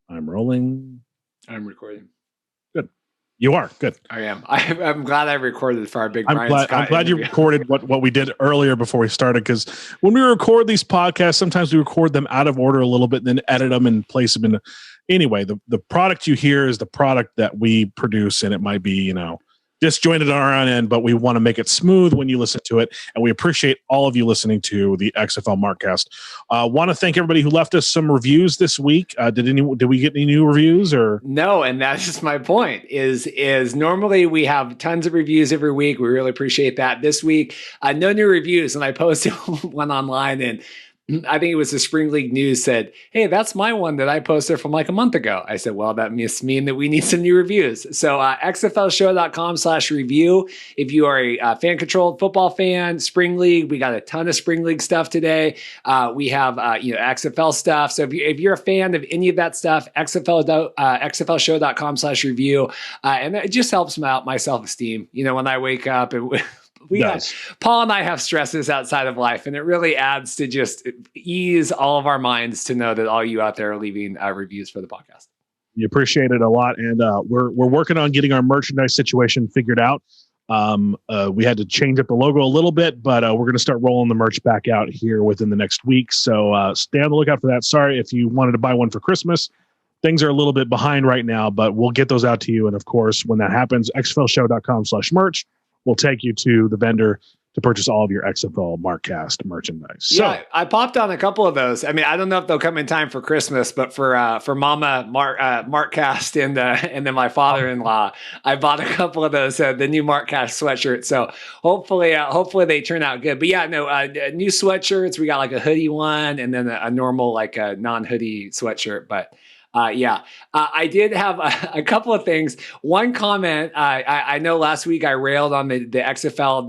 I'm rolling. I'm recording. Good. You are good. I am. I'm glad I recorded for our big Bryan Scott. I'm glad you recorded what we did earlier before we started, because when we record these podcasts, sometimes we record them out of order a little bit and then edit them and place them in. Anyway, the product you hear is the product that we produce, and it might be, disjointed on our own end, but we want to make it smooth when you listen to it. And we appreciate all of you listening to the XFL Markcast. Want to thank everybody who left us some reviews this week. Did we get any new reviews or no? And that's just my point is normally we have tons of reviews every week. We really appreciate that. This week, no new reviews. And I posted one online, and I think it was the Spring League News said, "Hey, that's my one that I posted from like a month ago." I said, "Well, that must mean that we need some new reviews." So xflshow.com/review. If you are a fan-controlled football fan, Spring League, we got a ton of Spring League stuff today. We have XFL stuff. So if you're a fan of any of that stuff, xflshow.com/review, and it just helps out my self-esteem. When I wake up and Paul and I have stresses outside of life, and it really adds to just ease all of our minds to know that all you out there are leaving reviews for the podcast. We appreciate it a lot, and we're working on getting our merchandise situation figured out. We had to change up the logo a little bit, but we're going to start rolling the merch back out here within the next week. So stay on the lookout for that. Sorry if you wanted to buy one for Christmas. Things are a little bit behind right now, but we'll get those out to you. And of course, when that happens, xflshow.com/merch. We'll take you to the vendor to purchase all of your XFL Markcast merchandise. So, yeah, I popped on a couple of those. I mean, I don't know if they'll come in time for Christmas, but for Mama Markcast and then my father-in-law, I bought a couple of those, the new Markcast sweatshirts. So hopefully they turn out good. But yeah, no, new sweatshirts. We got like a hoodie one, and then a normal like a non-hoodie sweatshirt. But I did have a couple of things. One comment, I know last week I railed on the XFL,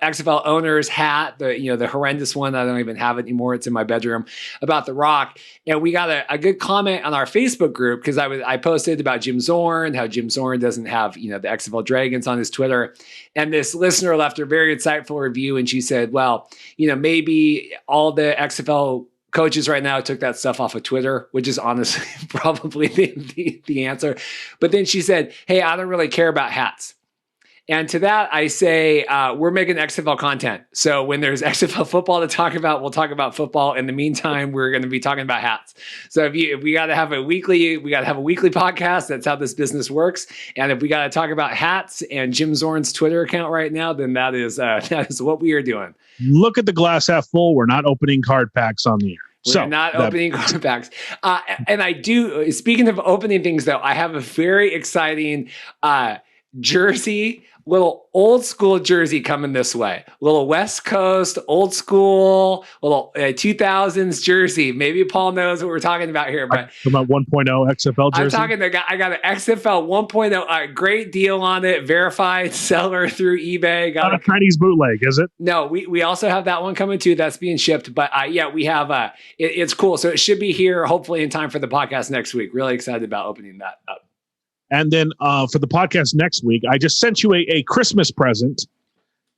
XFL owner's hat, the horrendous one. I don't even have it anymore. It's in my bedroom, about The Rock. And we got a good comment on our Facebook group, because I posted about Jim Zorn, how Jim Zorn doesn't have, the XFL Dragons on his Twitter. And this listener left a very insightful review, and she said, well, maybe all the XFL coaches right now took that stuff off of Twitter, which is honestly probably the answer. But then she said, hey, I don't really care about hats. And to that, I say, we're making XFL content. So when there's XFL football to talk about, we'll talk about football. In the meantime, we're going to be talking about hats. So if we got to have a weekly podcast. That's how this business works. And if we got to talk about hats and Jim Zorn's Twitter account right now, then that is what we are doing. Look at the glass half full. We're not opening card packs on the air. We're not opening card packs. And I do, speaking of opening things though, I have a very exciting jersey, little old school jersey coming this way. Little West Coast, old school, little 2000s jersey. Maybe Paul knows what we're talking about here. But about 1.0 XFL jersey. I got an XFL 1.0, great deal on it, verified seller through eBay. Not a Chinese bootleg, is it? No, we also have that one coming too. That's being shipped. But we have, it's cool. So it should be here hopefully in time for the podcast next week. Really excited about opening that up. And then for the podcast next week, I just sent you a Christmas present,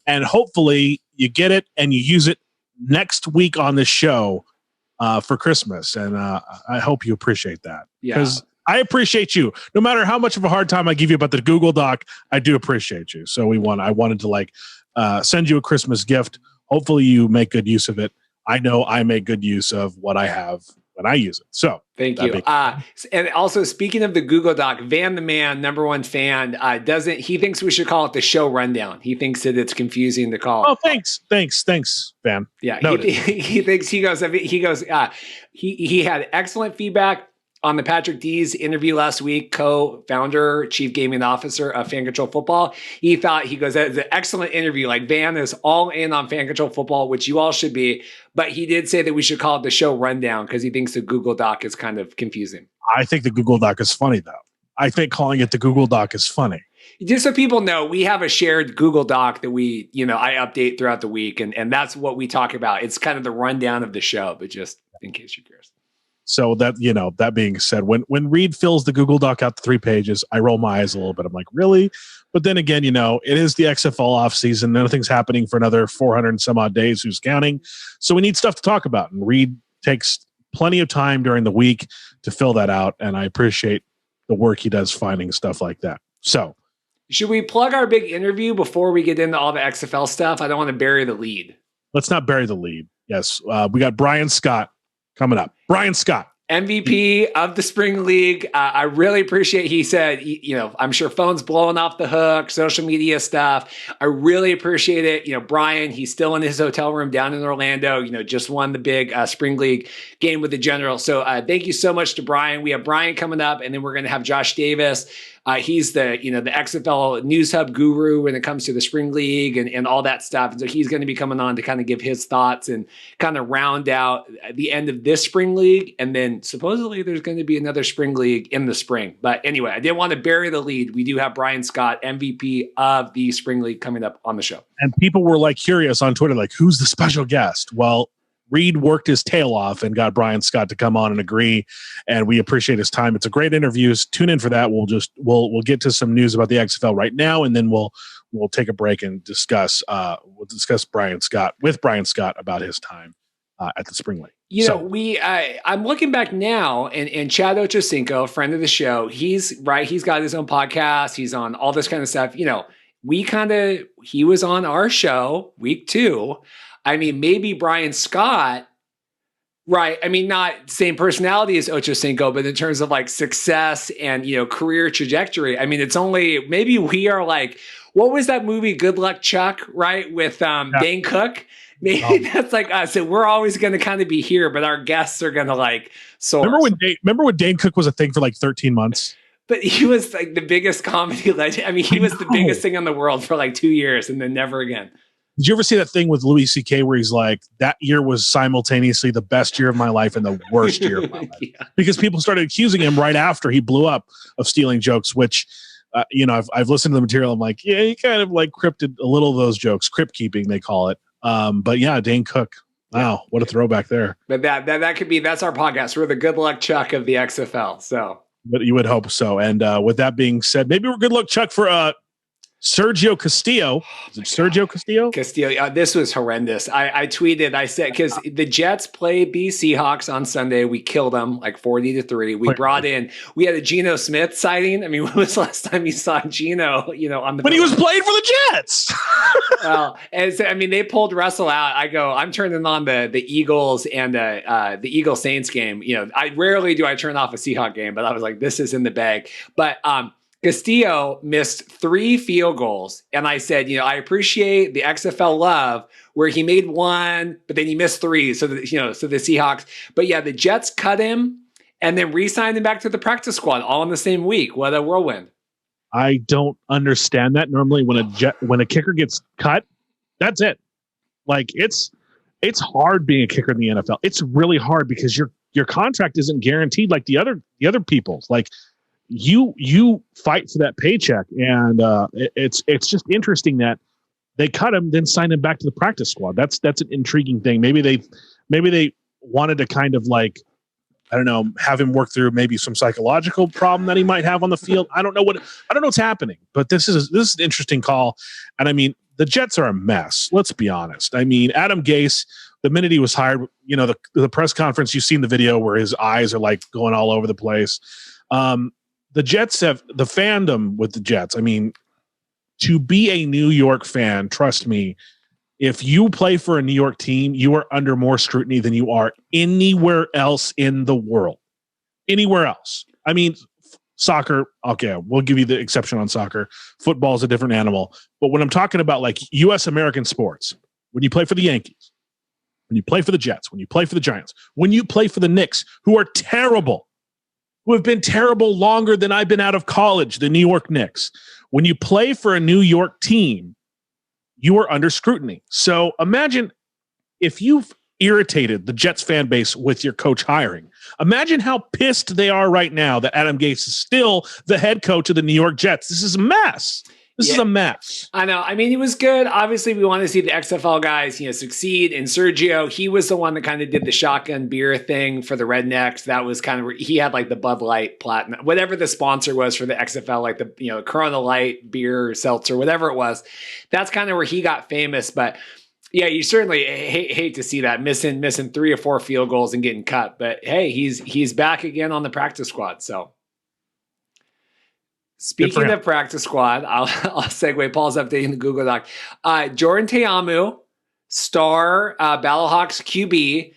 and hopefully you get it and you use it next week on the show for Christmas. And I hope you appreciate that. Because I appreciate you. No matter how much of a hard time I give you about the Google Doc, I do appreciate you. So I wanted to send you a Christmas gift. Hopefully you make good use of it. I know I make good use of what I have when I use it. So thank you. And also, speaking of the Google Doc, Van the Man, number one fan, he thinks we should call it the show rundown. He thinks that it's confusing to call. Oh, thanks, Van. Yeah, he had excellent feedback on the Patrick D's interview last week, co-founder, chief gaming officer of Fan Control Football. He goes, that was an excellent interview. Like, Van is all in on Fan Control Football, which you all should be. But he did say that we should call it the show rundown because he thinks the Google Doc is kind of confusing. I think the Google Doc is funny, though. I think calling it the Google Doc is funny. Just so people know, we have a shared Google Doc that I update throughout the week, and that's what we talk about. It's kind of the rundown of the show, but just in case you're curious. So that being said, when Reed fills the Google Doc out to 3 pages, I roll my eyes a little bit. I'm like, really? But then again, it is the XFL offseason. Nothing's happening for another 400 and some odd days. Who's counting? So we need stuff to talk about. And Reed takes plenty of time during the week to fill that out. And I appreciate the work he does finding stuff like that. So should we plug our big interview before we get into all the XFL stuff? I don't want to bury the lead. Let's not bury the lead. Yes. We got Bryan Scott coming up. Bryan Scott. MVP of the spring league. I really appreciate, he said, I'm sure phones blowing off the hook, social media stuff. I really appreciate it. Bryan, he's still in his hotel room down in Orlando, just won the big spring league game with the General. So thank you so much to Bryan. We have Bryan coming up, and then we're going to have Josh Davis. He's the XFL News Hub guru when it comes to the spring league and all that stuff. And so he's going to be coming on to kind of give his thoughts and kind of round out the end of this spring league. And then supposedly there's going to be another spring league in the spring. But anyway, I didn't want to bury the lead. We do have Bryan Scott, MVP of the spring league, coming up on the show. And people were curious on Twitter, who's the special guest? Well, Reed worked his tail off and got Bryan Scott to come on and agree, and we appreciate his time. It's a great interview. Tune in for that. We'll get to some news about the XFL right now, and then we'll take a break and discuss Bryan Scott about his time at the Spring League. I'm looking back now, and Chad Ochocinco, a friend of the show, he's got his own podcast. He's on all this kind of stuff. He was on our show week 2. I mean, maybe Bryan Scott, right? I mean, not same personality as Ochocinco, but in terms of success and, career trajectory, I mean, it's only, maybe we are what was that movie, Good Luck Chuck, right? With Dane Cook. Maybe that's us. So we're always going to kind of be here, but our guests are going to soar. Remember when Dane Cook was a thing for 13 months? But he was the biggest comedy legend. I mean, he was the biggest thing in the world for 2 years and then never again. Did you ever see that thing with Louis C.K. where he's that year was simultaneously the best year of my life and the worst year of my life? Yeah. Because people started accusing him right after he blew up of stealing jokes, which, I've listened to the material. I'm he kind of crypted a little of those jokes, crypt keeping, they call it. But yeah, Dane Cook. Wow, what a throwback there. But that could be, that's our podcast. We're the Good Luck Chuck of the XFL. So. But you would hope so. And with that being said, maybe we're Good Luck Chuck for Sergio Castillo. Is it Sergio Castillo? Castillo. This was horrendous. I tweeted, I said, because the Jets played the Seahawks on Sunday. We killed them 40-3. We had a Geno Smith sighting. I mean, when was the last time you saw Geno, on the But he was playing for the Jets. Well, and so, I mean, they pulled Russell out. I'm turning on the Eagles and the Eagles Saints game. I rarely do I turn off a Seahawk game, but I was this is in the bag. But Castillo missed 3 field goals. And I said, I appreciate the XFL love where he made 1, but then he missed 3. So the Seahawks, but yeah, the Jets cut him and then re-signed him back to the practice squad all in the same week. What a whirlwind. I don't understand that. Normally when a kicker gets cut, that's it. It's hard being a kicker in the NFL. It's really hard because your contract isn't guaranteed like the other people's. You fight for that paycheck, and it's just interesting that they cut him, then sign him back to the practice squad. That's an intriguing thing. Maybe they wanted to kind of I don't know, have him work through maybe some psychological problem that he might have on the field. I don't know what's happening, but this is an interesting call. And I mean, the Jets are a mess. Let's be honest. I mean, Adam Gase, the minute he was hired, the press conference, you've seen the video where his eyes are going all over the place. The Jets have the fandom with the Jets. I mean, to be a New York fan, trust me, if you play for a New York team, you are under more scrutiny than you are anywhere else in the world. Anywhere else. I mean, soccer, okay, we'll give you the exception on soccer. Football is a different animal. But when I'm talking about U.S. American sports, when you play for the Yankees, when you play for the Jets, when you play for the Giants, when you play for the Knicks, who are terrible, who have been terrible longer than I've been out of college, the New York Knicks. When you play for a New York team, you are under scrutiny. So imagine if you've irritated the Jets fan base with your coach hiring. Imagine how pissed they are right now that Adam Gase is still the head coach of the New York Jets. This is a mess. This is a mess. I know. I mean, he was good. Obviously, we want to see the XFL guys, succeed. And Sergio, he was the one that kind of did the shotgun beer thing for the Rednecks. That was kind of where he had like the Bud Light Platinum, whatever the sponsor was for the XFL, like the Corona Light beer, seltzer, whatever it was. That's kind of where he got famous. But yeah, you certainly hate to see that missing 3 or 4 field goals and getting cut. But hey, he's back again on the practice squad. So. Speaking of practice squad, I'll segue. Paul's updating the Google Doc. Jordan Teamu, star Battlehawks QB,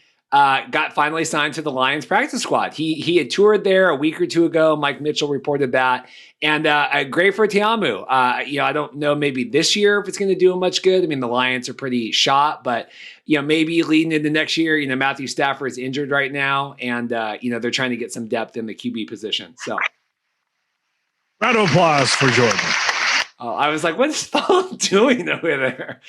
got finally signed to the Lions practice squad. He had toured there a week or 2 ago. Mike Mitchell reported that. And great for Teamu. I don't know maybe this year if it's going to do him much good. I mean, the Lions are pretty shot, but maybe leading into next year, Matthew Stafford is injured right now. And, they're trying to get some depth in the QB position. So. Round of applause for Jordan. Oh, I was like, what is Paul doing over there?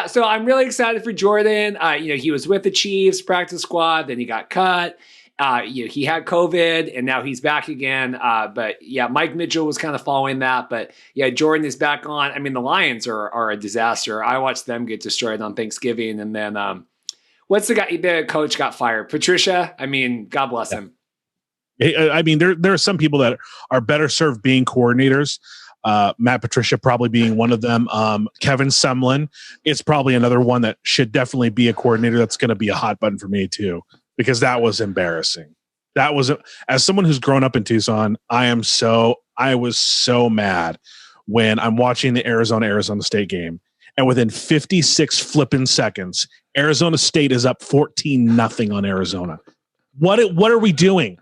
So I'm really excited for Jordan. He was with the Chiefs practice squad, then he got cut. He had COVID, and now he's back again. But Mike Mitchell was kind of following that. But Jordan is back on. I mean, the Lions are a disaster. I watched them get destroyed on Thanksgiving, and then what's the guy? The coach got fired. Patricia. I mean, God bless him. I mean, there are some people that are better served being coordinators. Matt Patricia probably being one of them. Kevin Sumlin is probably another one that should definitely be a coordinator. That's going to be a hot button for me too, because that was embarrassing. That was, as someone who's grown up in Tucson, I was so mad when I'm watching the Arizona State game, and within 56 flipping seconds, Arizona State is up 14-0 on Arizona. What are we doing?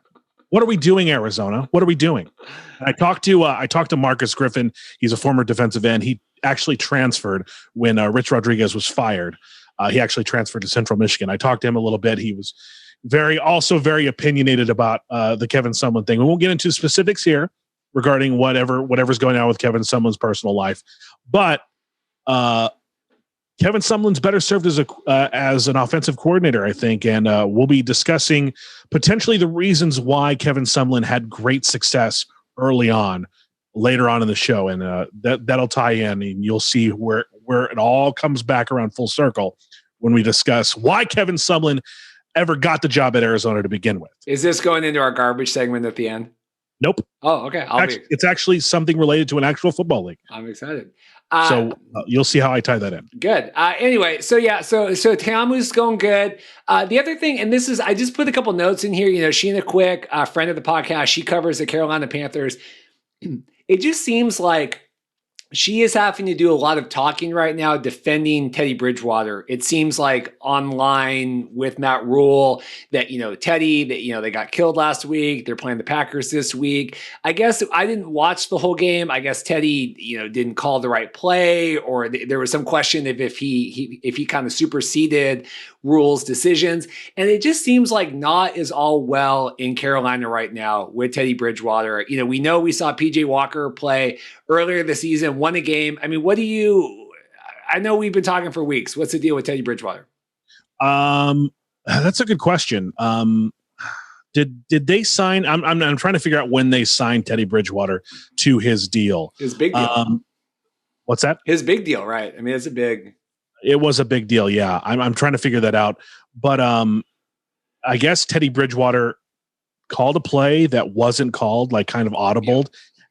What are we doing, Arizona? What are we doing? And I talked to Marcus Griffin. He's a former defensive end. He actually transferred when Rich Rodriguez was fired. He actually transferred to Central Michigan. I talked to him a little bit. He was very opinionated about the Kevin Sumlin thing. We won't get into specifics here regarding whatever's going on with Kevin Sumlin's personal life, but Kevin Sumlin's better served as an offensive coordinator, I think, and we'll be discussing potentially the reasons why Kevin Sumlin had great success early on, later on in the show, and that'll tie in, and you'll see where it all comes back around full circle when we discuss why Kevin Sumlin ever got the job at Arizona to begin with. Is this going into our garbage segment at the end? Nope. Oh, okay. It's actually something related to an actual football league. I'm excited. So you'll see how I tie that in. Good. Anyway, so Teamu's going good. The other thing, and this is, I just put a couple notes in here. Sheena Quick, a friend of the podcast, she covers the Carolina Panthers. It just seems like she is having to do a lot of talking right now, defending Teddy Bridgewater. It seems like online with Matt Rule that, Teddy, that, they got killed last week. They're playing the Packers this week. I guess I didn't watch the whole game. I guess Teddy, didn't call the right play, or there was some question if he kind of superseded Rule's decisions. And it just seems like not is all well in Carolina right now with Teddy Bridgewater. We know we saw PJ Walker play earlier this season, won a game. I mean, I know we've been talking for weeks. What's the deal with Teddy Bridgewater? That's a good question. Did they sign? I'm trying to figure out when they signed Teddy Bridgewater to his deal. His big deal. What's that? His big deal, right? I mean, it was a big deal. Yeah. I'm trying to figure that out, but I guess Teddy Bridgewater called a play that wasn't called, like kind of audibled.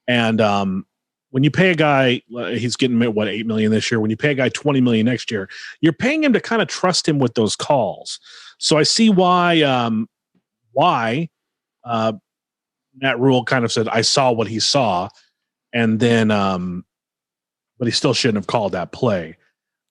Yeah. And, when you pay a guy, he's getting $8 million this year. When you pay a guy $20 million next year, you're paying him to kind of trust him with those calls. So I see why Matt Rule kind of said, I saw what he saw, and then but he still shouldn't have called that play.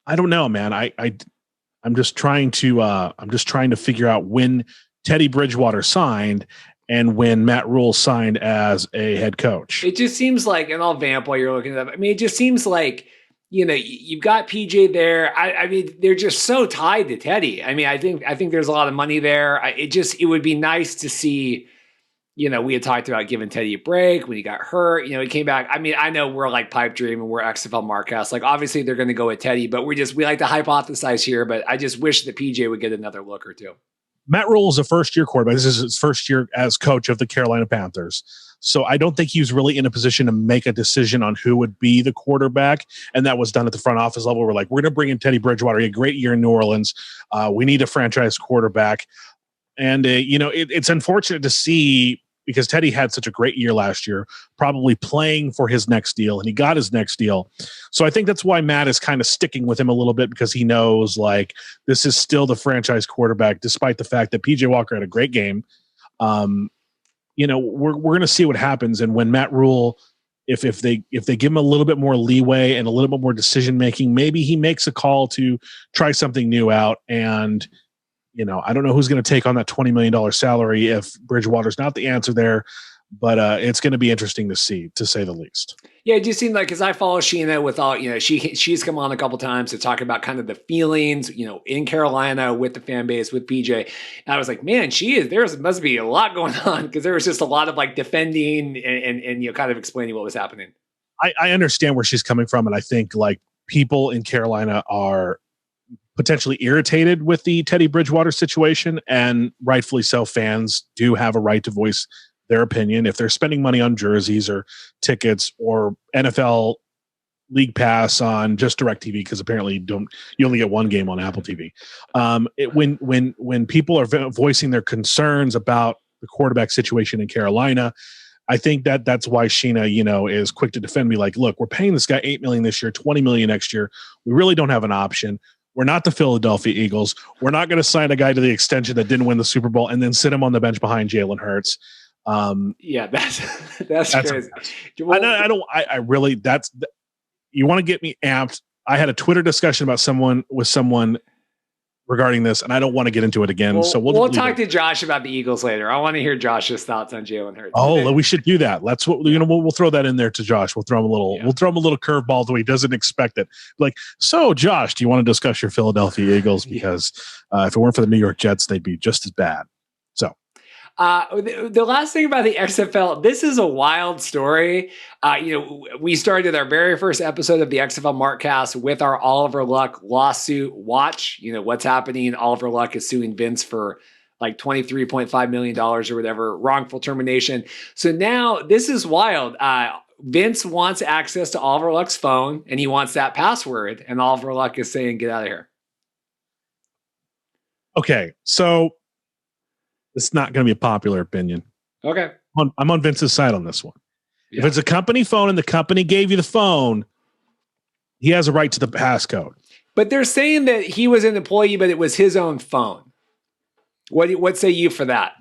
I don't know, man. I'm just trying to figure out when Teddy Bridgewater signed and when Matt Rule signed as a head coach. It just seems like, and I'll vamp while you're looking at that. I mean, it just seems like, you've got PJ there. I mean, they're just so tied to Teddy. I mean, I think there's a lot of money there. It would be nice to see, we had talked about giving Teddy a break when he got hurt. He came back. I mean, I know we're like Pipe Dream and we're XFL Markcast. Like, obviously they're going to go with Teddy, but we like to hypothesize here. But I just wish that PJ would get another look or two. Matt Rule is a first-year quarterback. This is his first year as coach of the Carolina Panthers. So I don't think he was really in a position to make a decision on who would be the quarterback. And that was done at the front office level. We're like, we're going to bring in Teddy Bridgewater. He had a great year in New Orleans. We need a franchise quarterback. And, it's unfortunate to see, because Teddy had such a great year last year, probably playing for his next deal, and he got his next deal. So I think that's why Matt is kind of sticking with him a little bit, because he knows, like, this is still the franchise quarterback, despite the fact that PJ Walker had a great game. We're going to see what happens. And when Matt Rule, if they give him a little bit more leeway and a little bit more decision making, maybe he makes a call to try something new out. And I don't know who's going to take on that $20 million salary if Bridgewater's not the answer there, but it's going to be interesting to see, to say the least. Yeah, it just seemed like, because I follow Sheena with all, she's come on a couple times to talk about kind of the feelings, in Carolina with the fan base, with PJ. And I was like, man, there must be a lot going on, because there was just a lot of like defending and kind of explaining what was happening. I understand where she's coming from. And I think like people in Carolina are potentially irritated with the Teddy Bridgewater situation, and rightfully so. Fans do have a right to voice their opinion if they're spending money on jerseys or tickets or NFL League Pass on just DirecTV, because apparently you only get one game on Apple TV. When people are voicing their concerns about the quarterback situation in Carolina, I think that's why Sheena, is quick to defend me. Like, look, we're paying this guy $8 million this year, $20 million next year. We really don't have an option. We're not the Philadelphia Eagles. We're not going to sign a guy to the extension that didn't win the Super Bowl and then sit him on the bench behind Jalen Hurts. That's crazy. I really, you want to get me amped. I had a Twitter discussion with someone regarding this, and I don't want to get into it again. So we'll talk to Josh about the Eagles later. I want to hear Josh's thoughts on Jalen Hurts. Oh, we should do that. That's what we'll throw that in there to Josh. We'll throw him a little curveball so he doesn't expect it. Like, so Josh, do you want to discuss your Philadelphia Eagles? Because if it weren't for the New York Jets, they'd be just as bad. So. The last thing about the XFL, this is a wild story. We started our very first episode of the XFL Markcast with our Oliver Luck lawsuit watch. What's happening. Oliver Luck is suing Vince for like $23.5 million or whatever, wrongful termination. So now this is wild. Vince wants access to Oliver Luck's phone, and he wants that password. And Oliver Luck is saying, get out of here. Okay, so it's not going to be a popular opinion. Okay. I'm on Vince's side on this one. Yeah. If it's a company phone and the company gave you the phone, he has a right to the passcode. But they're saying that he was an employee, but it was his own phone. What say you for that?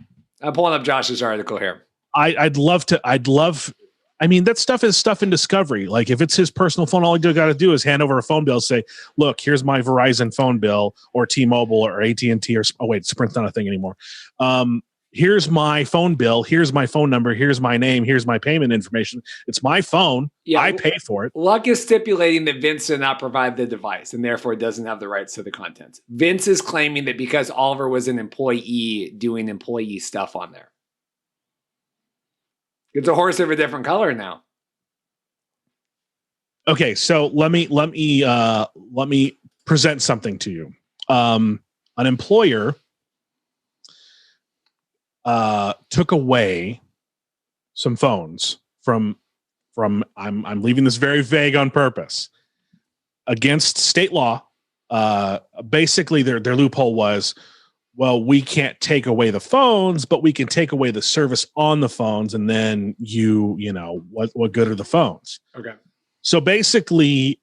I'm pulling up Josh's article here. I'd love. I mean, that stuff is stuff in discovery. Like, if it's his personal phone, all you got to do is hand over a phone bill, say, look, here's my Verizon phone bill, or T-Mobile, or AT&T, or Sprint's not a thing anymore. Here's my phone bill. Here's my phone number. Here's my name. Here's my payment information. It's my phone. Yeah, I pay for it. Luck is stipulating that Vince did not provide the device and therefore doesn't have the rights to the contents. Vince is claiming that because Oliver was an employee doing employee stuff on there. It's a horse of a different color now. Okay, so let me present something to you. An employer took away some phones from I'm leaving this very vague on purpose, against state law. Basically their loophole was, well, we can't take away the phones, but we can take away the service on the phones, and then what good are the phones? Okay. So basically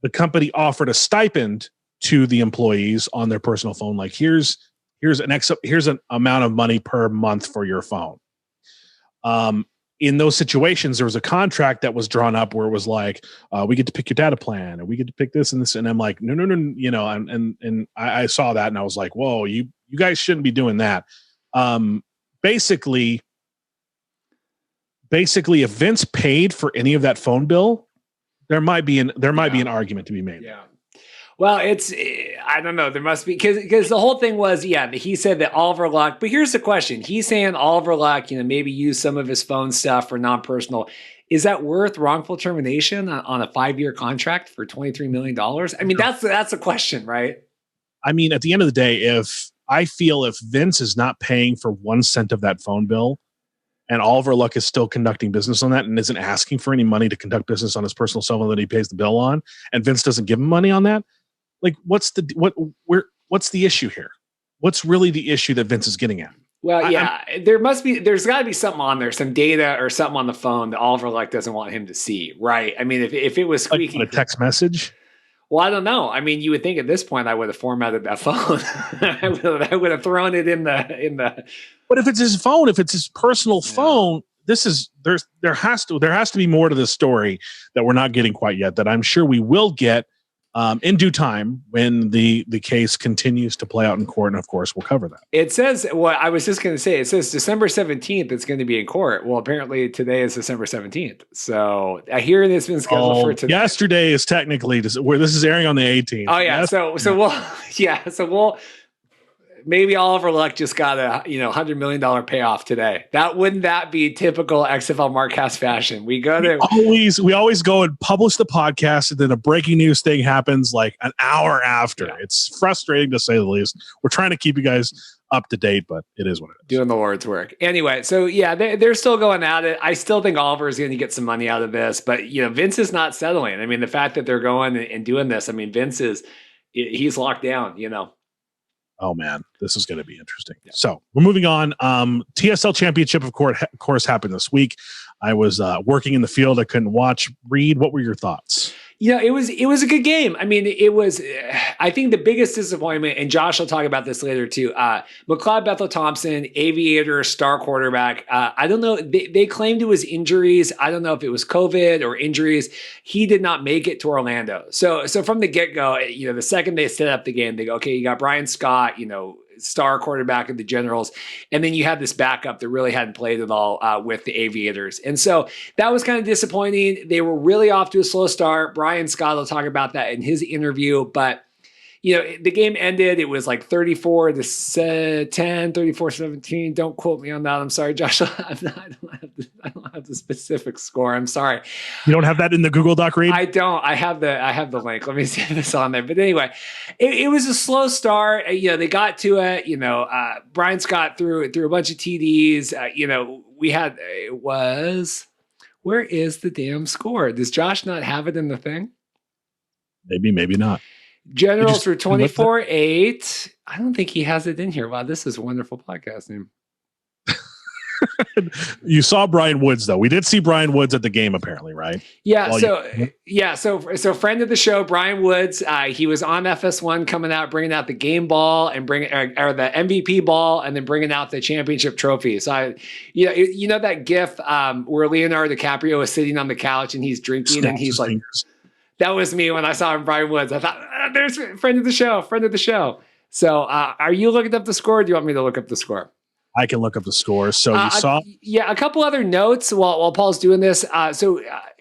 the company offered a stipend to the employees on their personal phone, like here's an amount of money per month for your phone. In those situations, there was a contract that was drawn up where it was like, we get to pick your data plan, and we get to pick this and this. And I'm like, no, and I saw that, and I was like, whoa, you guys shouldn't be doing that. Basically, if Vince paid for any of that phone bill, there might be an argument to be made. Yeah. Well, I don't know. There must be, because the whole thing was, he said that Oliver Luck, but here's the question. He's saying Oliver Luck, maybe use some of his phone stuff for non-personal. Is that worth wrongful termination on a 5-year contract for $23 million? I mean, that's a question, right? I mean, at the end of the day, if I feel if Vince is not paying for 1 cent of that phone bill, and Oliver Luck is still conducting business on that and isn't asking for any money to conduct business on his personal cell phone that he pays the bill on, and Vince doesn't give him money on that, like what's the issue here? What's really the issue that Vince is getting at? Well, there's got to be something on there, some data or something on the phone that Oliver Luck doesn't want him to see, right? I mean, if it was squeaking, like a text message. Well, I don't know. I mean, you would think at this point I would have formatted that phone. I would have thrown it in the. But if it's his phone, if it's his personal phone, there has to be more to this story that we're not getting quite yet. That I'm sure we will get in due time when the case continues to play out in court, and of course we'll cover that. It says what I was just going to say. It says December 17th. It's going to be in court. Well, apparently today is December 17th. So I hear it's been scheduled for today. Yesterday is technically where this is airing on the 18th. Oh yeah. So we'll maybe Oliver Luck just got a $100 million payoff today. Wouldn't that be typical XFL Markcast fashion? We always go and publish the podcast, and then a breaking news thing happens like an hour after. Yeah. It's frustrating to say the least. We're trying to keep you guys up to date, but it is what it is. Doing the Lord's work. Anyway, so yeah, they're still going at it. I still think Oliver is going to get some money out of this, but Vince is not settling. I mean, the fact that they're going and doing this, I mean, Vince he's locked down, Oh man, this is going to be interesting. Yeah. So we're moving on. TSL Championship, of course, happened this week. I was working in the field. I couldn't watch. Reed, what were your thoughts? It was a good game. I mean, I think the biggest disappointment, and Josh will talk about this later too, McLeod Bethel-Thompson, Aviator, star quarterback. I don't know. They claimed it was injuries. I don't know if it was COVID or injuries. He did not make it to Orlando. So from the get-go, the second they set up the game, they go, okay, you got Bryan Scott, star quarterback of the Generals. And then you had this backup that really hadn't played at all with the Aviators. And so that was kind of disappointing. They were really off to a slow start. Bryan Scott will talk about that in his interview, but the game ended. It was like 34-10, 34-17. Don't quote me on that. I'm sorry, Josh. I don't have the specific score. I'm sorry. You don't have that in the Google Doc, Reed? I don't. I have the link. Let me see this on there. But anyway, it was a slow start. They got to it. Bryan Scott threw a bunch of TDs. Where is the damn score? Does Josh not have it in the thing? Maybe not. Generals were 24-8. I don't think he has it in here. Wow, this is a wonderful podcasting. You saw Brian Woods, though. We did see Brian Woods at the game, apparently, right? Yeah. So friend of the show, Brian Woods. He was on FS1, coming out, bringing out the game ball and or the MVP ball, and then bringing out the championship trophy. So that GIF where Leonardo DiCaprio is sitting on the couch and he's drinking, and he's like. Fingers. That was me when I saw him, Brian Woods. I thought, there's friend of the show. So are you looking up the score, or do you want me to look up the score? I can look up the score. So you saw? Yeah, a couple other notes while Paul's doing this.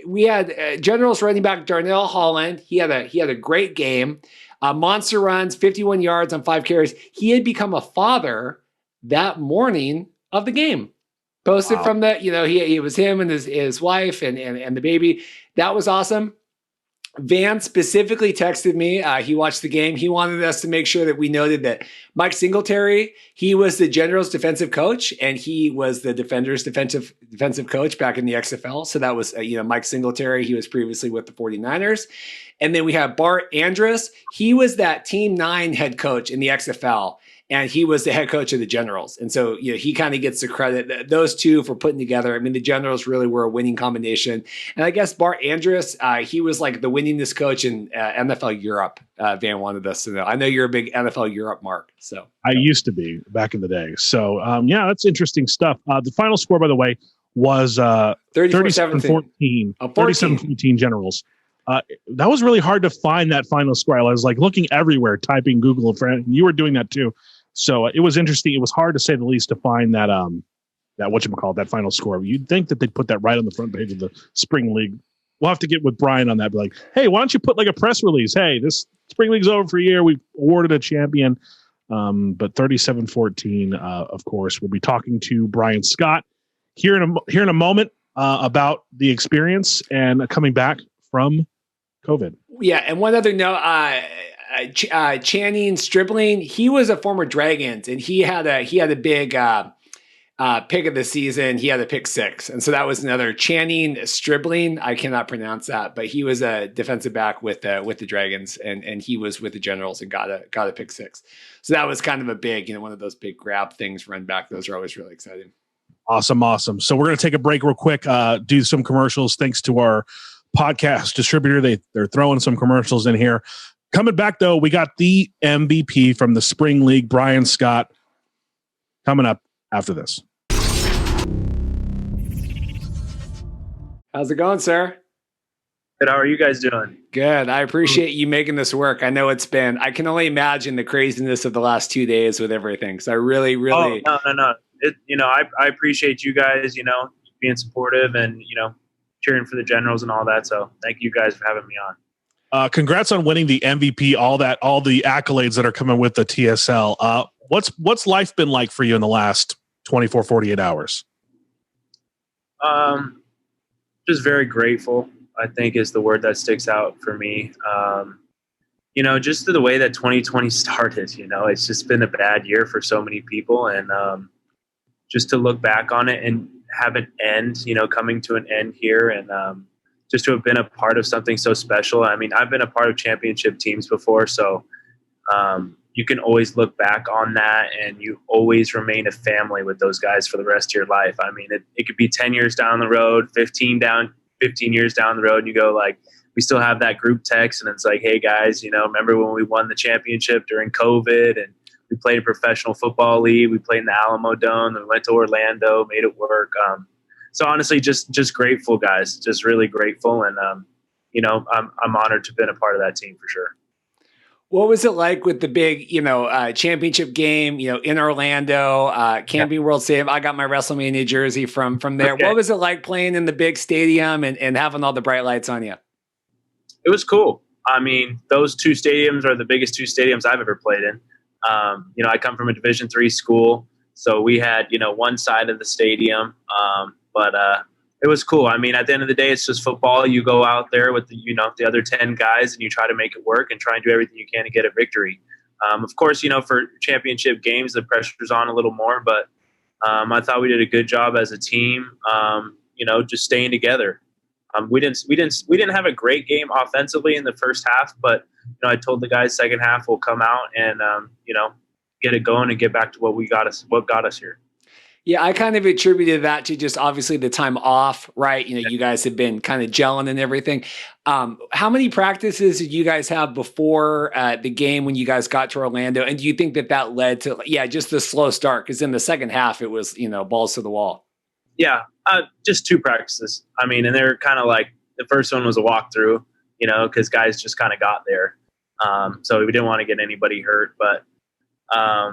We had Generals running back Darnell Holland. He had a great game. Monster runs, 51 yards on 5 carries. He had become a father that morning of the game. Posted from the, he was him and his wife and the baby. That was awesome. Van specifically texted me. He watched the game. He wanted us to make sure that we noted that Mike Singletary, he was the Generals defensive coach, and he was the Defenders defensive coach back in the XFL. So that was, Mike Singletary. He was previously with the 49ers. And then we have Bart Andrus. He was that Team 9 head coach in the XFL. And he was the head coach of the Generals. And so, he kind of gets the credit, those two, for putting together. I mean, the Generals really were a winning combination. And I guess Bart Andrus, he was like the winningest coach in NFL Europe. Van wanted us to know. I know you're a big NFL Europe mark. So I used to be back in the day. So, that's interesting stuff. The final score, by the way, was 37-14. 37-14 Generals. That was really hard to find that final score. I was like looking everywhere, typing Google, and you were doing that too. So it was interesting. It was hard, to say the least, to find that that final score. You'd think that they'd put that right on the front page of the Spring League. We'll have to get with Brian on that. Be like, hey, why don't you put like a press release? Hey, this Spring League's over for a year. We've awarded a champion. But 37-14, of course, we'll be talking to Bryan Scott here in a moment about the experience and coming back from COVID. Yeah, and one other note, Channing Stribling, he was a former Dragons, and he had a big pick of the season. He had a pick 6, and so that was another Channing Stribling. I cannot pronounce that, but he was a defensive back with the Dragons, and he was with the Generals and got a pick 6. So that was kind of a big, one of those big grab things, run back. Those are always really exciting. Awesome. So we're going to take a break real quick, do some commercials. Thanks to our podcast distributor. They're throwing some commercials in here. Coming back, though, we got the MVP from the Spring League, Bryan Scott, coming up after this. How's it going, sir? Good. How are you guys doing? Good. I appreciate you making this work. I know I can only imagine the craziness of the last 2 days with everything. So I really. Oh, no. I appreciate you guys, being supportive and, cheering for the Generals and all that. So thank you guys for having me on. Congrats on winning the MVP, all the accolades that are coming with the TSL. What's life been like for you in the last 24, 48 hours? Just very grateful, I think, is the word that sticks out for me. Just the way that 2020 started, it's just been a bad year for so many people. And just to look back on it and have it end, coming to an end here, and just to have been a part of something so special. I mean, I've been a part of championship teams before, so you can always look back on that, and you always remain a family with those guys for the rest of your life. I mean, it could be 10 years down the road, 15 years down the road, and you go like, we still have that group text, and it's like, hey guys, remember when we won the championship during COVID, and we played a professional football league, we played in the Alamo Dome, and we went to Orlando, made it work. So honestly, just grateful, guys, just really grateful. And, I'm honored to have been a part of that team for sure. What was it like with the big, championship game, in Orlando, Camping World Stadium? I got my WrestleMania jersey from there. Okay. What was it like playing in the big stadium and having all the bright lights on you? It was cool. I mean, those 2 stadiums are the biggest 2 stadiums I've ever played in. I come from a Division III school, so we had, one side of the stadium, but it was cool. I mean, at the end of the day, it's just football. You go out there with the other 10 guys, and you try to make it work and try and do everything you can to get a victory. Of course, for championship games, the pressure's on a little more, but I thought we did a good job as a team, just staying together. We didn't have a great game offensively in the first half, but I told the guys second half we'll come out and get it going and get back to what got us here. Yeah, I kind of attributed that to just obviously the time off, right? You guys have been kind of gelling and everything. How many practices did you guys have before the game when you guys got to Orlando? And do you think that led to, just the slow start? Because in the second half, it was, balls to the wall. Yeah, just 2 practices. I mean, and they're kind of like, the first one was a walkthrough, because guys just kind of got there. So we didn't want to get anybody hurt. But, I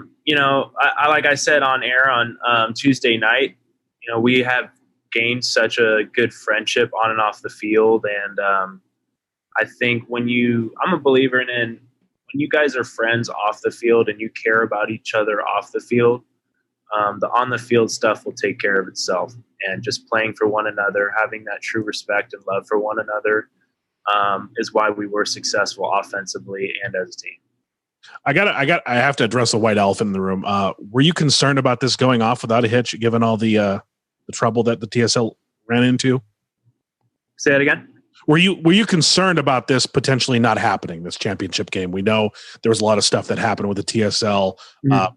like I said on air on Tuesday night, we have gained such a good friendship on and off the field. And I think I'm a believer in when you guys are friends off the field and you care about each other off the field, the on the field stuff will take care of itself. And just playing for one another, having that true respect and love for one another is why we were successful offensively and as a team. I have to address the white elephant in the room. Were you concerned about this going off without a hitch, given all the trouble that the TSL ran into? Say that again. Were you concerned about this potentially not happening, this championship game? We know there was a lot of stuff that happened with the TSL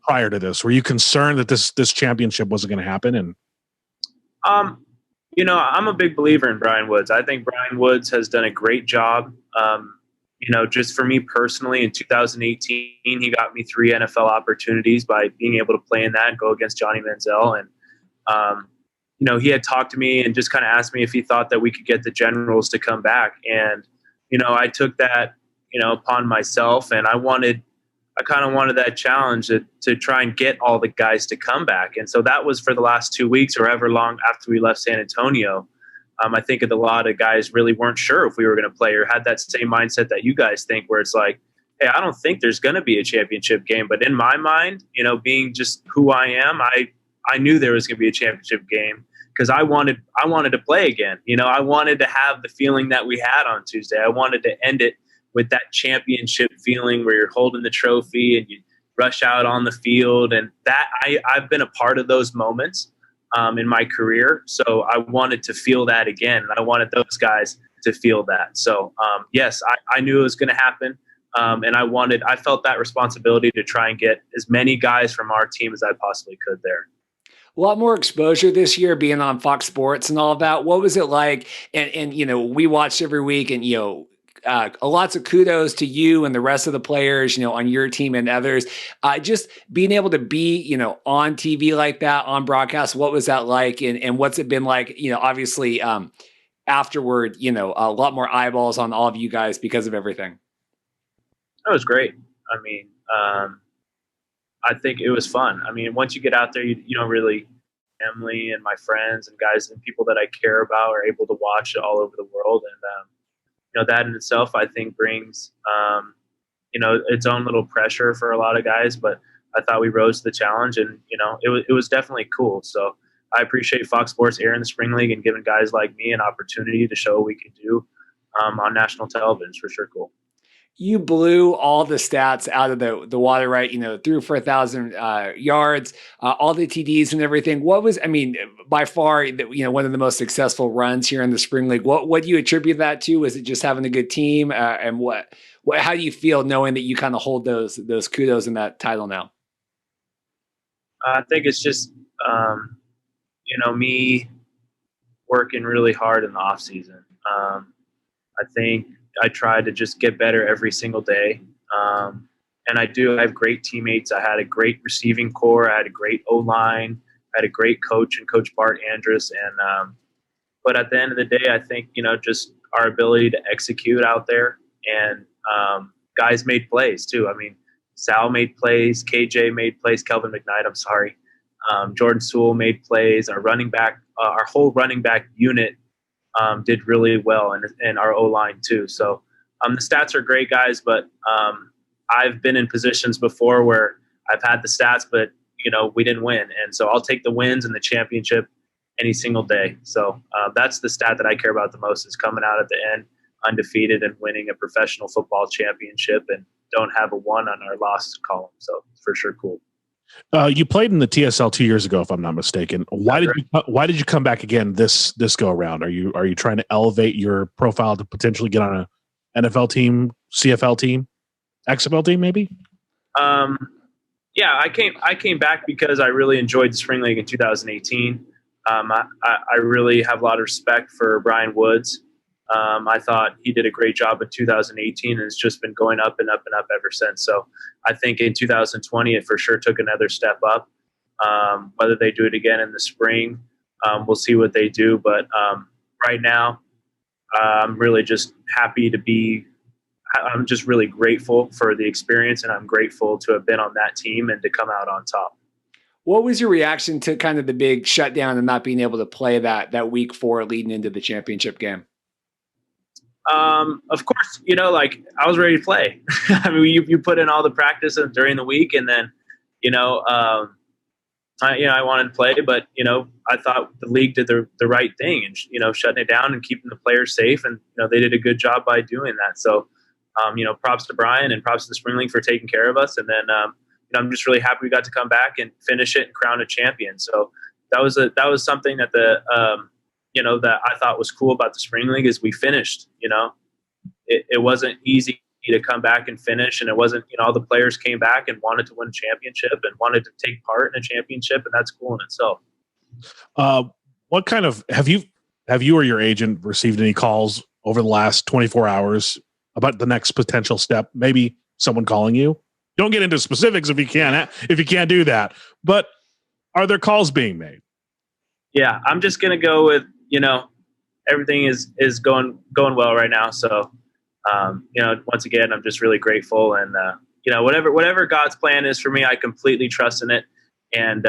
prior to this. Were you concerned that this championship wasn't going to happen? And I'm a big believer in Brian Woods. I think Brian Woods has done a great job. Just for me personally, in 2018, he got me 3 NFL opportunities by being able to play in that and go against Johnny Manziel. And, he had talked to me and just kind of asked me if he thought that we could get the Generals to come back. And, I took that, upon myself, and I kind of wanted that challenge to try and get all the guys to come back. And so that was for the last 2 weeks or ever long after we left San Antonio. I think a lot of guys really weren't sure if we were going to play or had that same mindset that you guys think, where it's like, hey, I don't think there's going to be a championship game. But in my mind, being just who I am, I knew there was going to be a championship game because I wanted to play again. I wanted to have the feeling that we had on Tuesday. I wanted to end it with that championship feeling where you're holding the trophy and you rush out on the field. And that I've been a part of those moments in my career. So I wanted to feel that again. And I wanted those guys to feel that. So yes, I knew it was going to happen. And I felt that responsibility to try and get as many guys from our team as I possibly could there. A lot more exposure this year being on Fox Sports and all of that. What was it like? And we watched every week, and lots of kudos to you and the rest of the players, on your team and others. Just being able to be, on TV like that, on broadcast. What was that like? And what's it been like? Obviously, afterward, a lot more eyeballs on all of you guys because of everything. That was great. I mean, I think it was fun. I mean, once you get out there, you know, really family and my friends and guys and people that I care about are able to watch it all over the world. And, that in itself, I think brings, its own little pressure for a lot of guys, but I thought we rose to the challenge and, it was definitely cool. So I appreciate Fox Sports airing the Spring League and giving guys like me an opportunity to show what we can do on national television. It's for sure cool. You blew all the stats out of the water, right? Threw for 1,000 yards, all the TDs and everything. What was, by far, one of the most successful runs here in the Spring League. What do you attribute that to? Was it just having a good team? And how do you feel knowing that you kind of hold those kudos in that title now? I think it's just, me working really hard in the off season. I think I try to just get better every single day. And I have great teammates. I had a great receiving core. I had a great O-line. I had a great coach and Coach Bart Andrus. And, but at the end of the day, I think, just our ability to execute out there and guys made plays too. Sal made plays, KJ made plays, Kelvin McKnight, I'm sorry. Jordan Sewell made plays. Our running back, our whole running back unit did really well, and our O-line too. So the stats are great, guys, but I've been in positions before where I've had the stats, but, we didn't win. And so I'll take the wins and the championship any single day. So that's the stat that I care about the most, is coming out at the end undefeated and winning a professional football championship and don't have a 1 on our loss column. So it's for sure cool. You played in the TSL 2 years ago, if I'm not mistaken. Why did you come back again this go around? Are you trying to elevate your profile to potentially get on an NFL team, CFL team, XFL team, maybe? Yeah, I came back because I really enjoyed the Spring League in 2018. I really have a lot of respect for Brian Woods. I thought he did a great job in 2018 and it's just been going up and up and up ever since. So I think in 2020, it for sure took another step up. Whether they do it again in the spring, we'll see what they do. But right now, I'm really just happy to be – I'm just really grateful for the experience, and I'm grateful to have been on that team and to come out on top. What was your reaction to kind of the big shutdown and not being able to play that week 4 leading into the championship game? Of course, I was ready to play. You put in all the practice during the week, and then, I wanted to play, but, I thought the league did the right thing and, shutting it down and keeping the players safe. And, they did a good job by doing that. So, props to Brian and props to the Spring League for taking care of us. And then, I'm just really happy we got to come back and finish it and crown a champion. So that was something that that I thought was cool about the Spring League is we finished. It wasn't easy to come back and finish, and it wasn't, all the players came back and wanted to win a championship and wanted to take part in a championship, and that's cool in itself. What kind of have you or your agent received any calls over the last 24 hours about the next potential step? Maybe someone calling you. Don't get into specifics if you can't do that. But are there calls being made? Yeah, I'm just gonna go with everything is going well right now. So once again, I'm just really grateful, and whatever God's plan is for me, I completely trust in it. And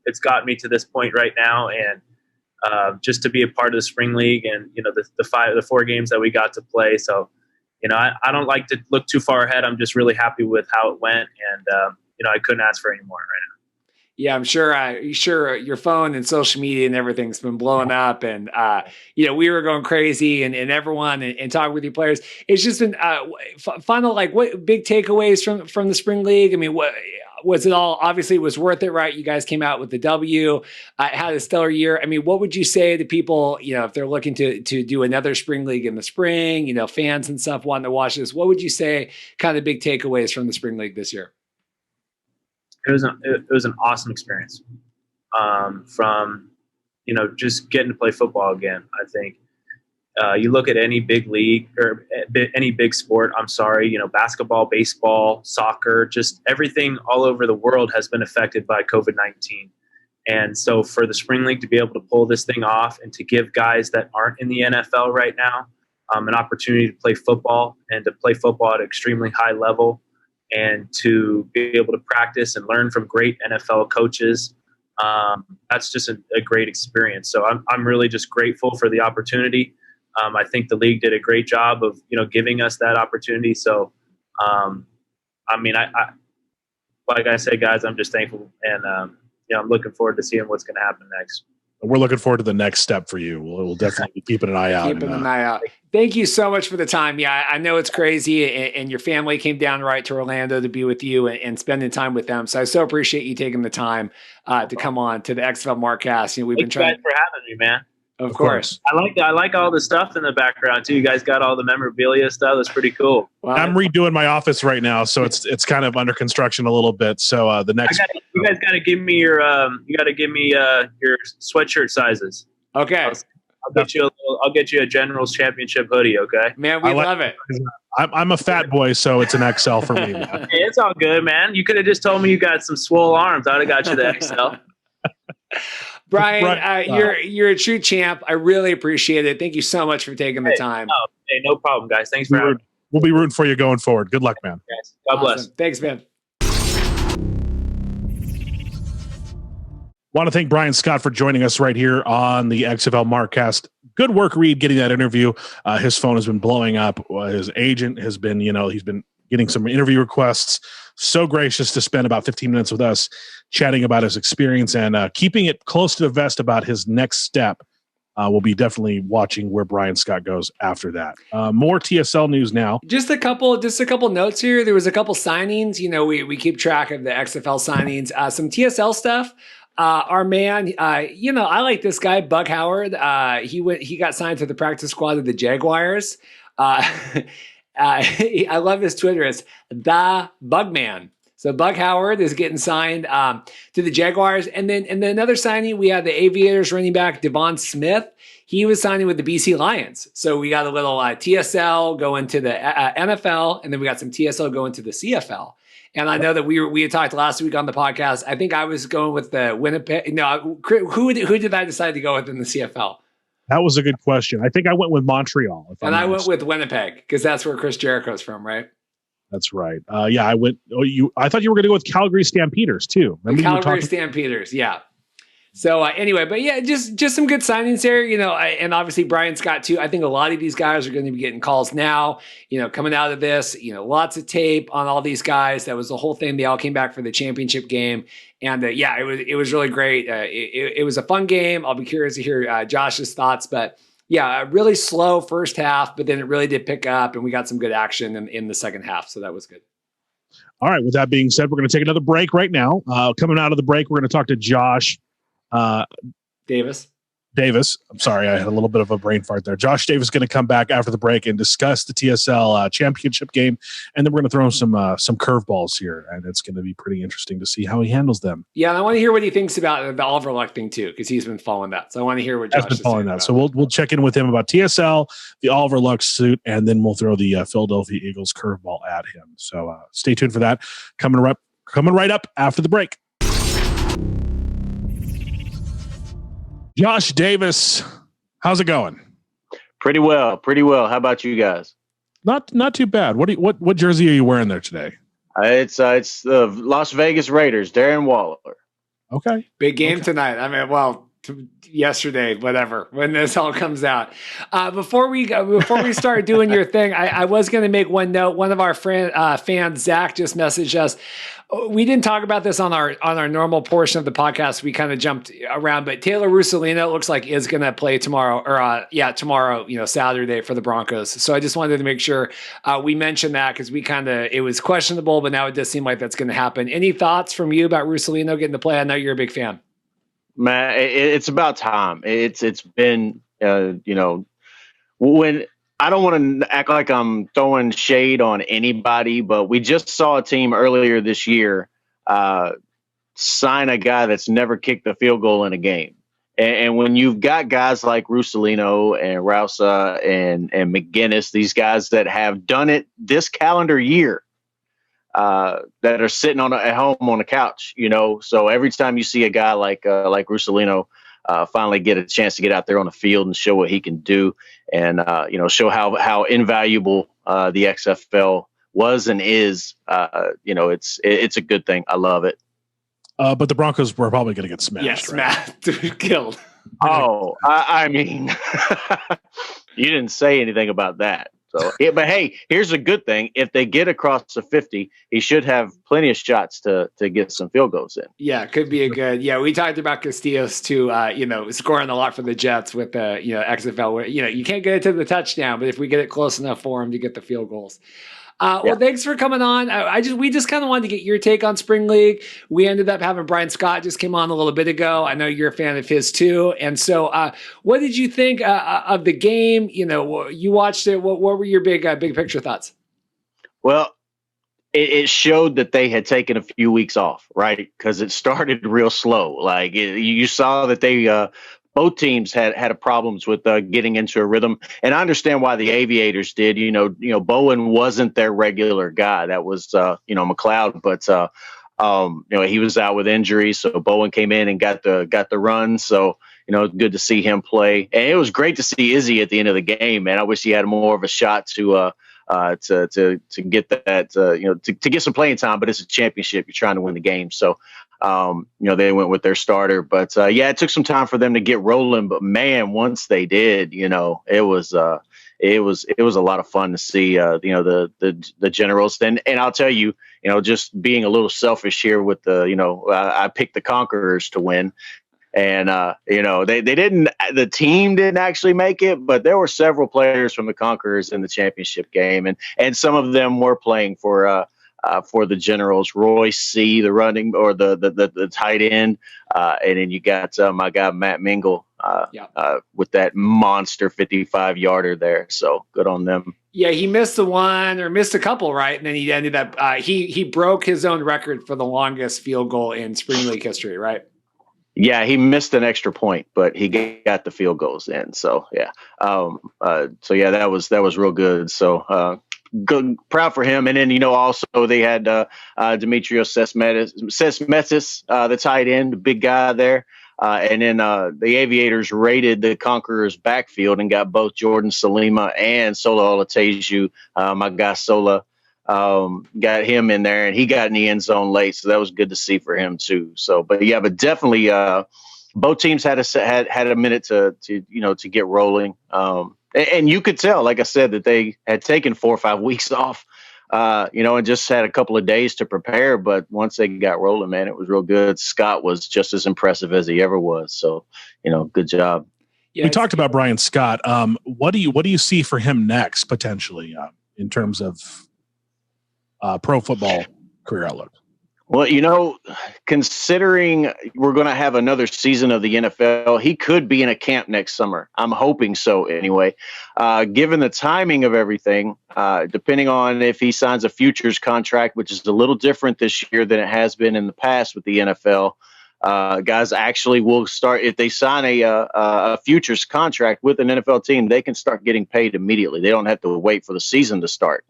it's got me to this point right now, and just to be a part of the Spring League and the 4 games that we got to play. So I don't like to look too far ahead. I'm just really happy with how it went, and I couldn't ask for any more right now. Yeah, I'm sure your phone and social media and everything's been blowing up, and we were going crazy, and everyone and talking with your players. It's just been final. Like, what big takeaways from the spring league? I mean, what was it all? Obviously, it was worth it, right? You guys came out with the W, had a stellar year. I mean, what would you say to people? If they're looking to do another spring league in the spring, fans and stuff wanting to watch this, what would you say? Kind of big takeaways from the spring league this year? It was an awesome experience. From just getting to play football again. I think you look at any big league or any big sport. Basketball, baseball, soccer, just everything all over the world has been affected by COVID-19. And so for the spring league to be able to pull this thing off and to give guys that aren't in the NFL right now an opportunity to play football and to play football at an extremely high level, and to be able to practice and learn from great NFL coaches, that's just a great experience. So I'm really just grateful for the opportunity. I think the league did a great job of giving us that opportunity. So, I like I said, guys, I'm just thankful, and I'm looking forward to seeing what's going to happen next. We're looking forward to the next step for you. We'll definitely be keeping an eye out. Keeping an eye out. Thank you so much for the time. Yeah, I know it's crazy, and your family came down right to Orlando to be with you and spending time with them. So I so appreciate you taking the time to come on to the XFL Markcast. We've been trying. Thanks for having me, man. Of course. I like all the stuff in the background too. You guys got all the memorabilia stuff. That's pretty cool. Well, I'm redoing my office right now, so it's kind of under construction a little bit. So the next, you guys got to give me your your sweatshirt sizes. Okay. I'll get you a Generals Championship hoodie. Okay. Man, we love it. I'm a fat boy, so it's an XL for me. Man. Hey, it's all good, man. You could have just told me you got some swole arms. I'd have got you the XL. Bryan, you're a true champ. I really appreciate it. Thank you so much for taking the time. No problem, guys. Thanks for having me. We'll be rooting for you going forward. Good luck, man. Yes. God bless. Thanks, man. Want to thank Bryan Scott for joining us right here on the XFL Markcast. Good work, Reed, getting that interview. His phone has been blowing up. His agent has been, he's been getting some interview requests. So gracious to spend about 15 minutes with us chatting about his experience and keeping it close to the vest about his next step. We'll be definitely watching where Bryan Scott goes after that. More TSL news now. Just a couple notes here. There was a couple signings. We keep track of the XFL signings. Some TSL stuff. Our man, I like this guy, Buck Howard. He got signed to the practice squad of the Jaguars. I love his Twitter. It's the Bugman. So Buck Howard is getting signed to the Jaguars. And then another signing, we have the Aviators running back, Devon Smith. He was signing with the BC Lions. So we got a little TSL going to the NFL, and then we got some TSL going to the CFL. And I know that we had talked last week on the podcast. I think I was going with the Winnipeg. No, who did I decide to go with in the CFL? That was a good question. I think I went with Montreal. I went with Winnipeg because that's where Chris Jericho's from, right? That's right. I went. I thought you were going to go with Calgary Stampeders too. Remember Calgary Stampeders, yeah. So anyway, but yeah, just some good signings there, and obviously Bryan Scott too. I think a lot of these guys are going to be getting calls now, coming out of this, lots of tape on all these guys. That was the whole thing. They all came back for the championship game. And it was really great. It was a fun game. I'll be curious to hear Josh's thoughts, but yeah, a really slow first half, but then it really did pick up and we got some good action in the second half. So that was good. All right. With that being said, we're going to take another break right now. Coming out of the break, we're going to talk to Josh Davis. I'm sorry, I had a little bit of a brain fart there. Josh Davis is going to come back after the break and discuss the TSL championship game, and then we're going to throw him some curveballs here, and it's going to be pretty interesting to see how he handles them. Yeah, and I want to hear what he thinks about the Oliver Luck thing too, because he's been following that. So I want to hear what Josh has been following that. So we'll check in with him about TSL, the Oliver Luck suit, and then we'll throw the Philadelphia Eagles curveball at him. So stay tuned for that. Coming right up after the break. Josh Davis, how's it going? Pretty well. How about you guys? Not too bad. What jersey are you wearing there today? It's the Las Vegas Raiders, Darren Waller. Okay. Big game tonight. I mean, well, yesterday, whatever, when this all comes out. Before we start doing your thing, I was going to make one note. One of our fans, Zach, just messaged us. We didn't talk about this on our normal portion of the podcast. We kind of jumped around, but Taylor Russolino looks like is going to play tomorrow, tomorrow, Saturday for the Broncos. So I just wanted to make sure we mentioned that because it was questionable, but now it does seem like that's going to happen. Any thoughts from you about Russolino getting to play? I know you're a big fan. Man, it's about time. It's been, when I don't want to act like I'm throwing shade on anybody, but we just saw a team earlier this year sign a guy that's never kicked a field goal in a game. And when you've got guys like Russolino and Rousa and McGinnis, these guys that have done it this calendar year, that are sitting at home on the couch, so every time you see a guy like Russolino finally get a chance to get out there on the field and show what he can do and, show how invaluable the XFL was and is, it's a good thing. I love it. But the Broncos were probably going to get smashed. Yeah, smashed, killed. Oh, I mean, you didn't say anything about that. So, but hey, here's a good thing. If they get across the 50, he should have plenty of shots to get some field goals in. Yeah, could be a good. Yeah, we talked about Castillo's too. Scoring a lot for the Jets with XFL. Where, you can't get it to the touchdown, but if we get it close enough for him to get the field goals. Well, thanks for coming on. We just kind of wanted to get your take on Spring League. We ended up having Bryan Scott just came on a little bit ago. I know you're a fan of his too. And so, what did you think of the game? You watched it. What were your big picture thoughts? Well, it showed that they had taken a few weeks off, right? Because it started real slow. Like you saw that they both teams had problems with getting into a rhythm, and I understand why the Aviators did. Bowen wasn't their regular guy. That was McLeod, but he was out with injury, so Bowen came in and got the run. So good to see him play, and it was great to see Izzy at the end of the game. Man, I wish he had more of a shot to get that to get some playing time. But it's a championship; you're trying to win the game, so. They went with their starter, but it took some time for them to get rolling. But man, once they did, it was a lot of fun to see. The Generals, and I'll tell you, just being a little selfish here with I picked the Conquerors to win, and they didn't. The team didn't actually make it, but there were several players from the Conquerors in the championship game, and some of them were playing for the Generals. Roy C, the running or the tight end, and then you got my guy Matt Mingle with that monster 55-yarder there. So good on them. Yeah, he missed missed a couple, right? And then he ended up he broke his own record for the longest field goal in Spring League history, right? Yeah, he missed an extra point, but he got the field goals in. So yeah, that was real good. So. Good, proud for him. And then, also they had Demetrios Cesmetis, the tight end, the big guy there. And then the Aviators raided the Conquerors' backfield and got both Jordan Salima and Sola Olateju. My guy Sola got him in there, and he got in the end zone late. So that was good to see for him, too. So, but definitely both teams had a minute to get rolling. And you could tell, like I said, that they had taken 4 or 5 weeks off, and just had a couple of days to prepare. But once they got rolling, man, it was real good. Scott was just as impressive as he ever was. So, good job. Yeah, we talked about Bryan Scott. What do you see for him next, potentially, in terms of pro football career outlook? Well, considering we're going to have another season of the NFL, he could be in a camp next summer. I'm hoping so anyway. Given the timing of everything, depending on if he signs a futures contract, which is a little different this year than it has been in the past with the NFL, guys actually will start, if they sign a futures contract with an NFL team, they can start getting paid immediately. They don't have to wait for the season to start.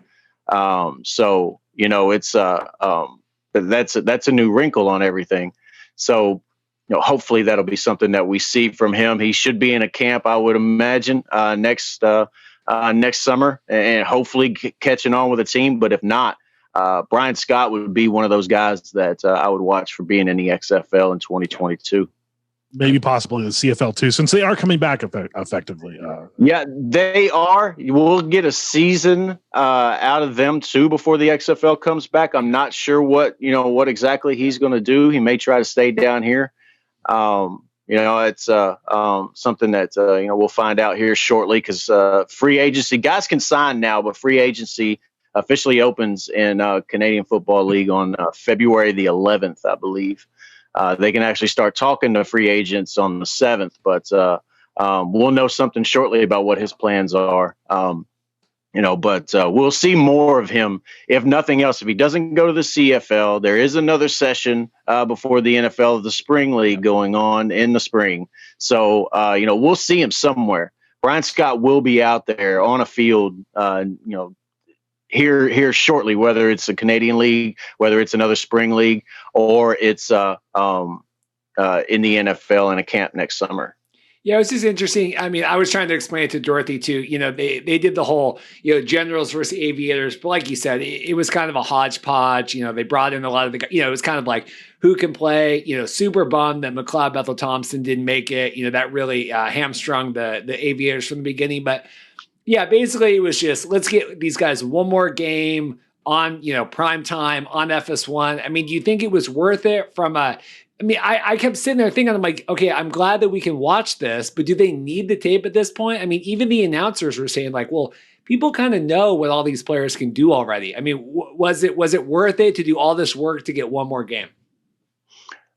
It's that's a new wrinkle on everything. So, hopefully that'll be something that we see from him. He should be in a camp, I would imagine, next summer, and hopefully catching on with a team. But if not, Bryan Scott would be one of those guys that I would watch for being in the XFL in 2022. maybe possibly the CFL too, since they are coming back effectively. Yeah, they are. We'll get a season out of them too before the XFL comes back. I'm not sure what exactly he's going to do. He may try to stay down here. It's something that we'll find out here shortly, because free agency, guys can sign now, but free agency officially opens in Canadian Football League on February the 11th, I believe. They can actually start talking to free agents on the 7th, but we'll know something shortly about what his plans are. But we'll see more of him, if nothing else. If he doesn't go to the CFL, there is another session before the NFL of the Spring League going on in the spring. So, we'll see him somewhere. Bryan Scott will be out there on a field, here shortly, whether it's a Canadian League, whether it's another Spring League, or it's in the NFL in a camp next summer. Yeah, it was just interesting. I mean, I was trying to explain it to Dorothy too. They did the whole, generals versus aviators, but like you said, it was kind of a hodgepodge. They brought in a lot of the, it was kind of like who can play. Super bummed that McLeod Bethel Thompson didn't make it. That really hamstrung the aviators from the beginning. But yeah, basically it was just, let's get these guys one more game on, prime time on FS1. I mean, do you think it was worth it I kept sitting there thinking, I'm like, okay, I'm glad that we can watch this, but do they need the tape at this point? I mean, even the announcers were saying like, well, people kind of know what all these players can do already. I mean, was it worth it to do all this work to get one more game?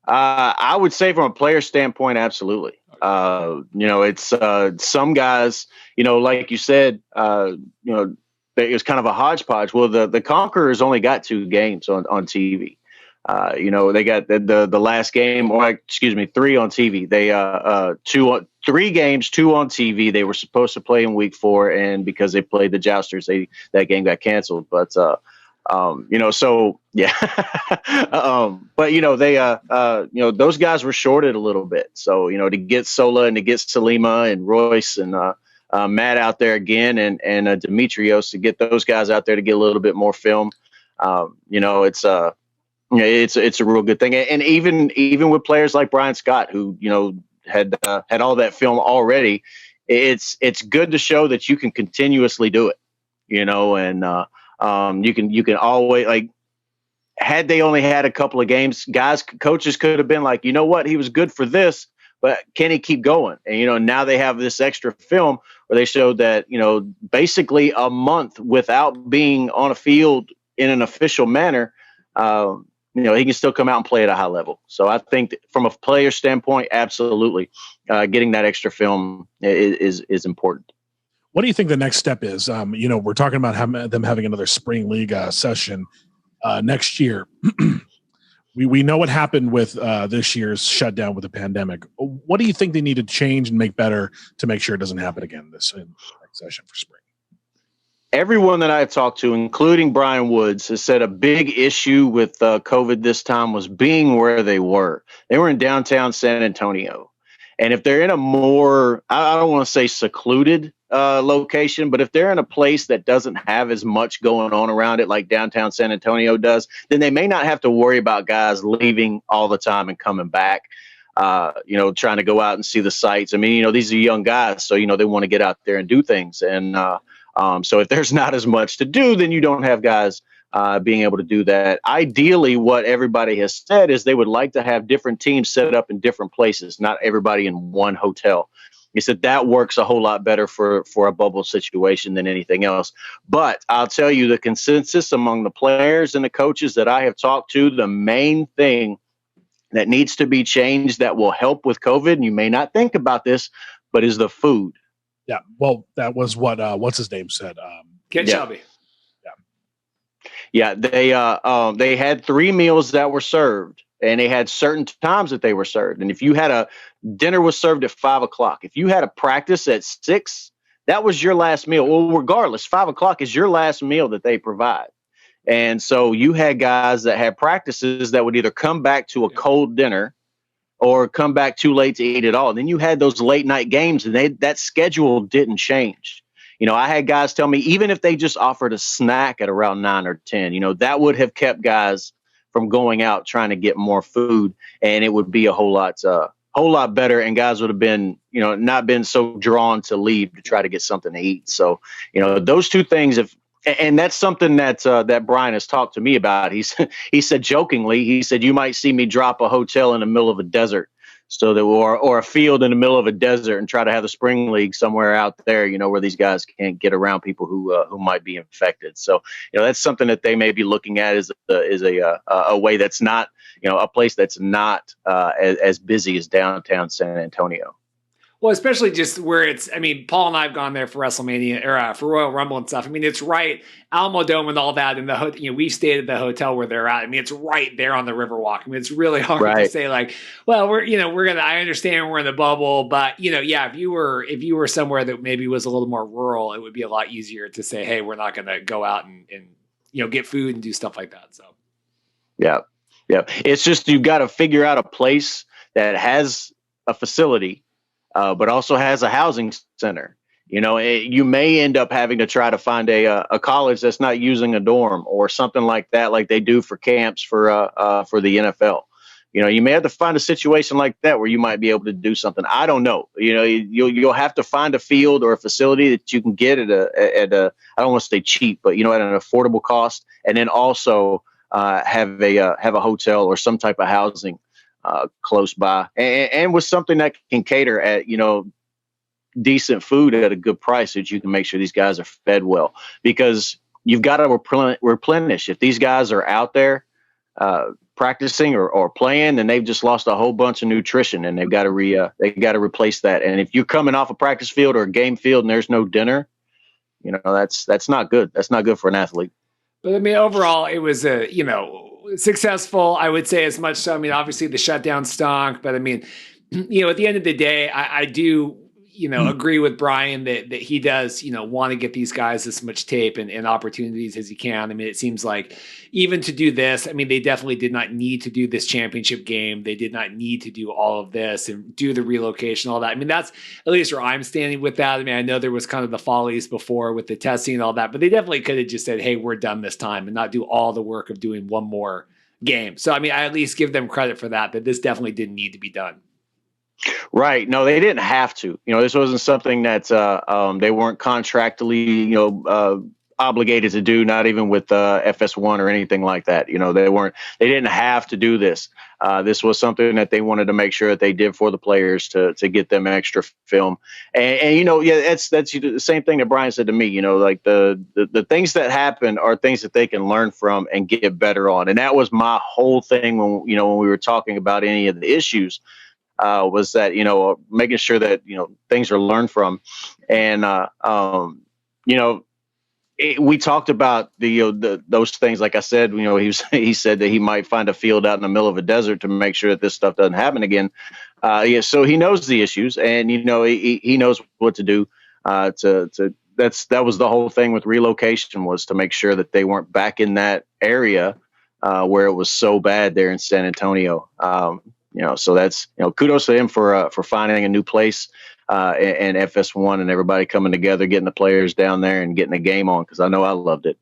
I would say from a player standpoint, absolutely. It's some guys, like you said, it was kind of a hodgepodge. Well, the Conquerors only got 2 games on TV. They got the last game, or excuse me, 3 on TV. They 3 games, 2 on TV. They were supposed to play in week 4, and because they played the Jousters, that game got canceled. But so yeah. But they those guys were shorted a little bit. So to get Sola and to get Salima and Royce and Matt out there again, and Demetrios, to get those guys out there to get a little bit more film. It's a real good thing, and even with players like Bryan Scott, who had all that film already, it's good to show that you can continuously do it, and you can always, like, had they only had a couple of games, coaches could have been like, what, he was good for this, but can he keep going? And now they have this extra film where they showed that basically a month without being on a field in an official manner. He can still come out and play at a high level. So I think that from a player standpoint, absolutely, getting that extra film is important. What do you think the next step is? We're talking about them having another spring league session next year. We know what happened with this year's shutdown with the pandemic. What do you think they need to change and make better to make sure it doesn't happen again this next session for spring? Everyone that I've talked to, including Brian Woods, has said a big issue with COVID this time was being where they were. They were in downtown San Antonio. And if they're in a more, I don't want to say secluded location, but if they're in a place that doesn't have as much going on around it like downtown San Antonio does, then they may not have to worry about guys leaving all the time and coming back, trying to go out and see the sights. I mean, these are young guys, so, they want to get out there and do things. And, so if there's not as much to do, then you don't have guys being able to do that. Ideally, what everybody has said is they would like to have different teams set up in different places, not everybody in one hotel. He said that works a whole lot better for a bubble situation than anything else. But I'll tell you, the consensus among the players and the coaches that I have talked to, the main thing that needs to be changed that will help with COVID, and you may not think about this, but is the food. Yeah, well, that was what what's his name said. Ken Shelby. Yeah, they had 3 meals that were served, and they had certain times that they were served. And if you had a dinner was served at 5:00, if you had a practice at 6, that was your last meal. Well, regardless, 5:00 is your last meal that they provide. And so you had guys that had practices that would either come back to a cold dinner or come back too late to eat at all. Then you had those late night games, and that schedule didn't change. I had guys tell me, even if they just offered a snack at around 9 or 10, that would have kept guys from going out trying to get more food, and it would be a whole lot whole lot better, and guys would have been, not been so drawn to leave to try to get something to eat. So, those two things, and that's something that Bryan has talked to me about. He said jokingly, you might see me drop a hotel in the middle of a desert, so that or a field in the middle of a desert, and try to have the spring league somewhere out there, where these guys can't get around people who might be infected. So, that's something that they may be looking at is a way that's not, a place that's not as busy as downtown San Antonio. Well, especially just where Paul and I have gone there for WrestleMania or for Royal Rumble and stuff. It's right, Alamo Dome and all that. And we stayed at the hotel where they're at. It's right there on the Riverwalk. It's really hard to say like, well, I understand we're in the bubble, but if you were somewhere that maybe was a little more rural, it would be a lot easier to say, hey, we're not going to go out and get food and do stuff like that. So, yeah. It's just, you've got to figure out a place that has a facility, but also has a housing center. You may end up having to try to find a college that's not using a dorm or something like that, like they do for camps for the NFL. You may have to find a situation like that where you might be able to do something. I don't know. You'll have to find a field or a facility that you can get at a I don't want to say cheap, but at an affordable cost, and then also have a hotel or some type of housing close by, and with something that can cater at, decent food at a good price, so that you can make sure these guys are fed well, because you've got to replenish. If these guys are out there practicing or playing, then they've just lost a whole bunch of nutrition, and they've got to replace that. And if you're coming off a practice field or a game field and there's no dinner, that's not good. That's not good for an athlete. But overall, it was successful, I would say, as much so. Obviously the shutdown stunk, but at the end of the day, I do, agree with Bryan that he does, want to get these guys as much tape and opportunities as he can. It seems like even to do this, they definitely did not need to do this championship game. They did not need to do all of this and do the relocation, all that. That's at least where I'm standing with that. I know there was kind of the follies before with the testing and all that, but they definitely could have just said, hey, we're done this time, and not do all the work of doing one more game. So, I at least give them credit for that this definitely didn't need to be done. Right. No, they didn't have to. This wasn't something that they weren't contractually, obligated to do, not even with FS1 or anything like that. They didn't have to do this. This was something that they wanted to make sure that they did for the players to get them extra film. And that's the same thing that Bryan said to me, like the things that happen are things that they can learn from and get better on. And that was my whole thing when we were talking about any of the issues. Was that, making sure that, things are learned from. And, we talked about those things. Like I said, he said that he might find a field out in the middle of a desert to make sure that this stuff doesn't happen again. So he knows the issues, and, he knows what to do that was the whole thing with relocation, was to make sure that they weren't back in that area where it was so bad there in San Antonio. So that's, kudos to him for finding a new place and FS1 and everybody coming together, getting the players down there and getting a game on, because I know I loved it.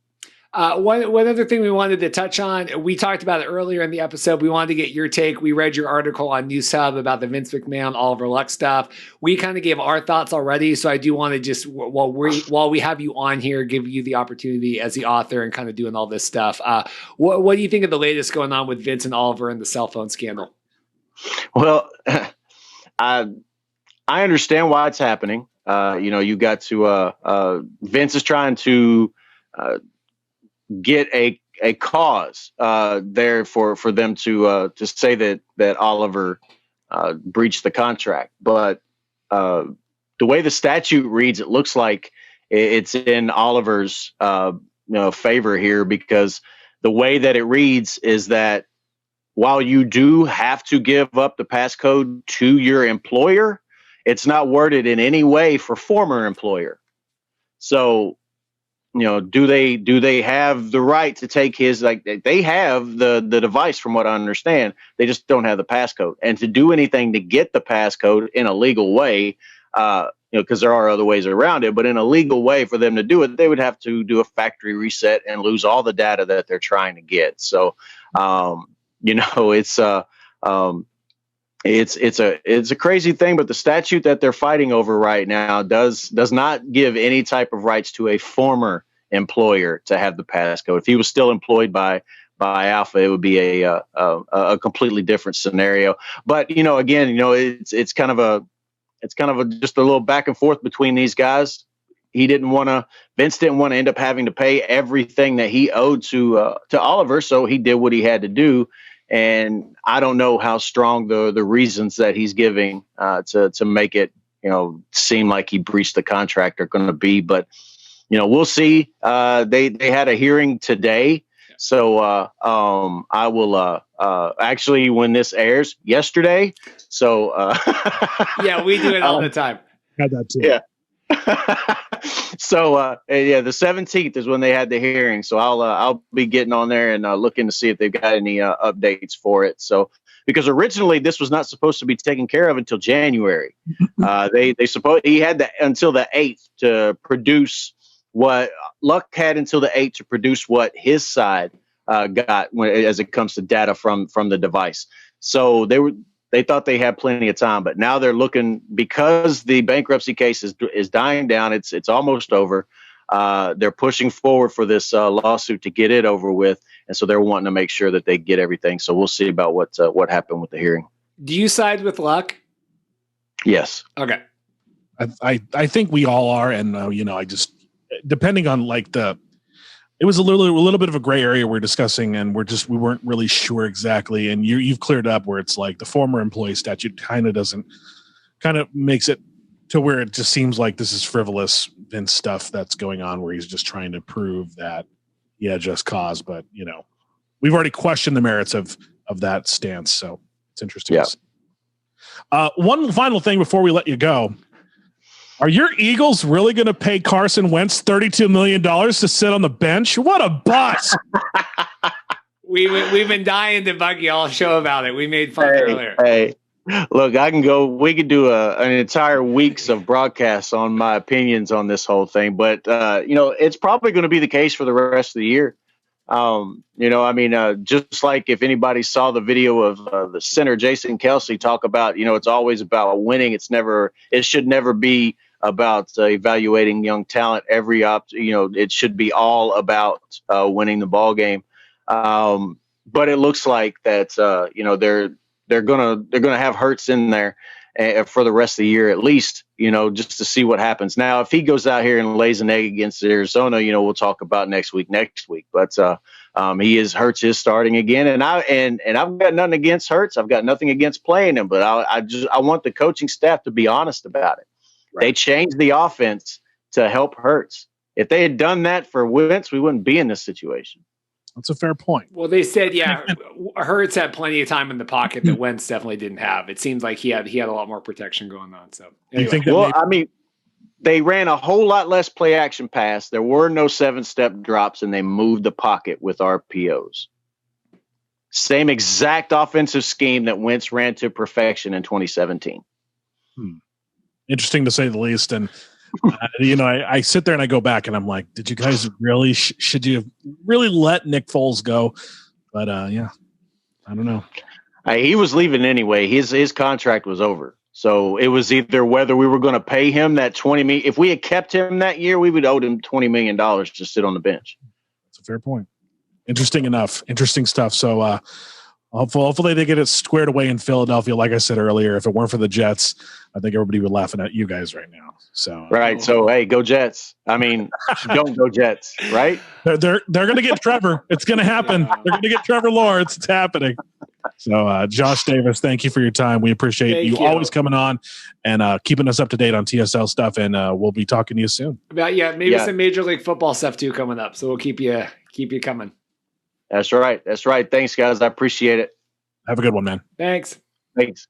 One other thing we wanted to touch on, we talked about it earlier in the episode. We wanted to get your take. We read your article on News Hub about the Vince McMahon, Oliver Luck stuff. We kind of gave our thoughts already, so I do want to just, while we have you on here, give you the opportunity as the author and kind of doing all this stuff. What do you think of the latest going on with Vince and Oliver and the cell phone scandal? Well, I understand why it's happening. You got to Vince is trying to get a cause there for them to say that Oliver breached the contract. But the way the statute reads, it looks like it's in Oliver's favor here, because the way that it reads is that while you do have to give up the passcode to your employer, it's not worded in any way for former employer. So, do they have the right to take his, like, they have the device from what I understand, they just don't have the passcode. And to do anything to get the passcode in a legal way, because there are other ways around it, but in a legal way for them to do it, they would have to do a factory reset and lose all the data that they're trying to get. So, it's It's a crazy thing, but the statute that they're fighting over right now does not give any type of rights to a former employer to have the passcode. If he was still employed by Alpha, it would be a completely different scenario. But again, it's kind of just a little back and forth between these guys. Vince didn't want to end up having to pay everything that he owed to Oliver, so he did what he had to do. And I don't know how strong the reasons that he's giving to make it seem like he breached the contract are going to be, but we'll see. They had a hearing today, so I will actually, when this airs, yesterday. So yeah, we do it all the time. Had that too. Yeah. So the 17th is when they had the hearing. So I'll be getting on there and looking to see if they've got any updates for it. So because originally this was not supposed to be taken care of until January. He had until the 8th to produce what Luck had until the 8th to produce what his side got as it comes to data from the device. So they thought they had plenty of time, but now they're looking, because the bankruptcy case is dying down. It's almost over. They're pushing forward for this lawsuit to get it over with, and so they're wanting to make sure that they get everything. So we'll see about what happened with the hearing. Do you side with Luck? Yes. Okay. I think we all are, and I just, depending on it was a little bit of a gray area we're discussing, and we weren't really sure exactly. And you've cleared up where it's like the former employee statute kind of makes it to where it just seems like this is frivolous Vince stuff that's going on, where he's just trying to prove that he had just cause. But we've already questioned the merits of that stance, so it's interesting. Yeah. One final thing before we let you go. Are your Eagles really going to pay Carson Wentz $32 million to sit on the bench? What a bust! We've been dying to bug you all show about it. We made fun earlier. Hey, look, we could do an entire weeks of broadcasts on my opinions on this whole thing, but it's probably going to be the case for the rest of the year. Just like if anybody saw the video of the center Jason Kelsey talk about, it's always about winning. It should never be about evaluating young talent. It should be all about winning the ball game. But it looks like that they're gonna have Hurts in there for the rest of the year at least, just to see what happens. Now, if he goes out here and lays an egg against Arizona, we'll talk about next week. But Hurts is starting again, and I've got nothing against Hurts. I've got nothing against playing him, but I want the coaching staff to be honest about it. Right. They changed the offense to help Hurts. If they had done that for Wentz, we wouldn't be in this situation. That's a fair point. Well, they said, Hurts had plenty of time in the pocket that Wentz definitely didn't have. It seems like he had a lot more protection going on. So, anyway. They ran a whole lot less play action pass. There were no 7-step drops, and they moved the pocket with RPOs. Same exact offensive scheme that Wentz ran to perfection in 2017. Interesting to say the least. And I sit there and I go back and I'm like, did you guys really, should you really let Nick Foles go? But I don't know. He was leaving anyway. His contract was over. So it was either whether we were going to pay him that $20 million. If we had kept him that year, we would owe him $20 million to sit on the bench. That's a fair point. Interesting stuff. So hopefully they get it squared away in Philadelphia. Like I said earlier, if it weren't for the Jets, I think everybody would be laughing at you guys right now. So right. So hey, go Jets. I mean, don't go Jets. Right? They're going to get Trevor. It's going to happen. They're going to get Trevor Lawrence. It's happening. So Josh Davis, thank you for your time. We appreciate you always coming on and keeping us up to date on TSL stuff. And we'll be talking to you soon. Maybe some Major League Football stuff too coming up. So we'll keep you coming. That's right. Thanks, guys. I appreciate it. Have a good one, man. Thanks.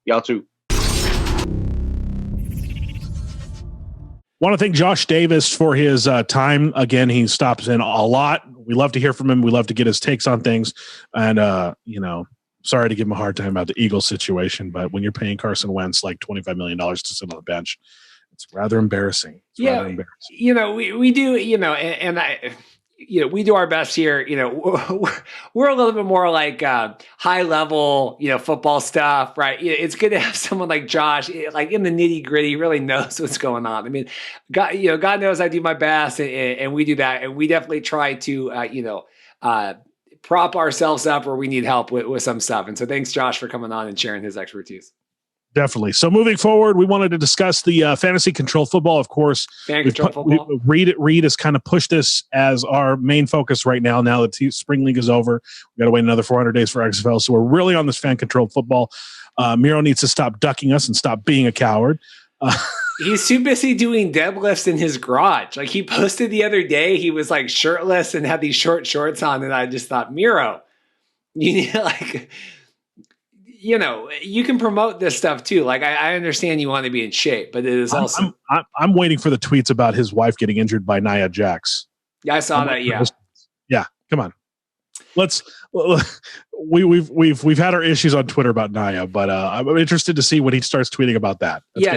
Y'all too. Want to thank Josh Davis for his time. Again, he stops in a lot. We love to hear from him. We love to get his takes on things. And, sorry to give him a hard time about the Eagles situation, but when you're paying Carson Wentz like $25 million to sit on the bench, it's rather embarrassing. We do, and we do our best here. We're a little bit more like high level, football stuff, right? It's good to have someone like Josh, like in the nitty gritty, really knows what's going on. I mean, God knows I do my best, and we do that, and we definitely try to, prop ourselves up where we need help with some stuff. And so, thanks, Josh, for coming on and sharing his expertise. Definitely. So moving forward, we wanted to discuss the fantasy control football, of course. Fan control football. Reed has kind of pushed this as our main focus right now. Now that spring league is over, we got to wait another 400 days for XFL. So we're really on this fan controlled football. Miro needs to stop ducking us and stop being a coward. He's too busy doing deadlifts in his garage. Like he posted the other day, he was like shirtless and had these short shorts on. And I just thought, Miro, you need you can promote this stuff too. Like I understand you want to be in shape, but it is also. I'm waiting for the tweets about his wife getting injured by Nia Jax. Yeah, I saw that. Yeah. Yeah. Come on. We've had our issues on Twitter about Nia, but I'm interested to see when he starts tweeting about that. That's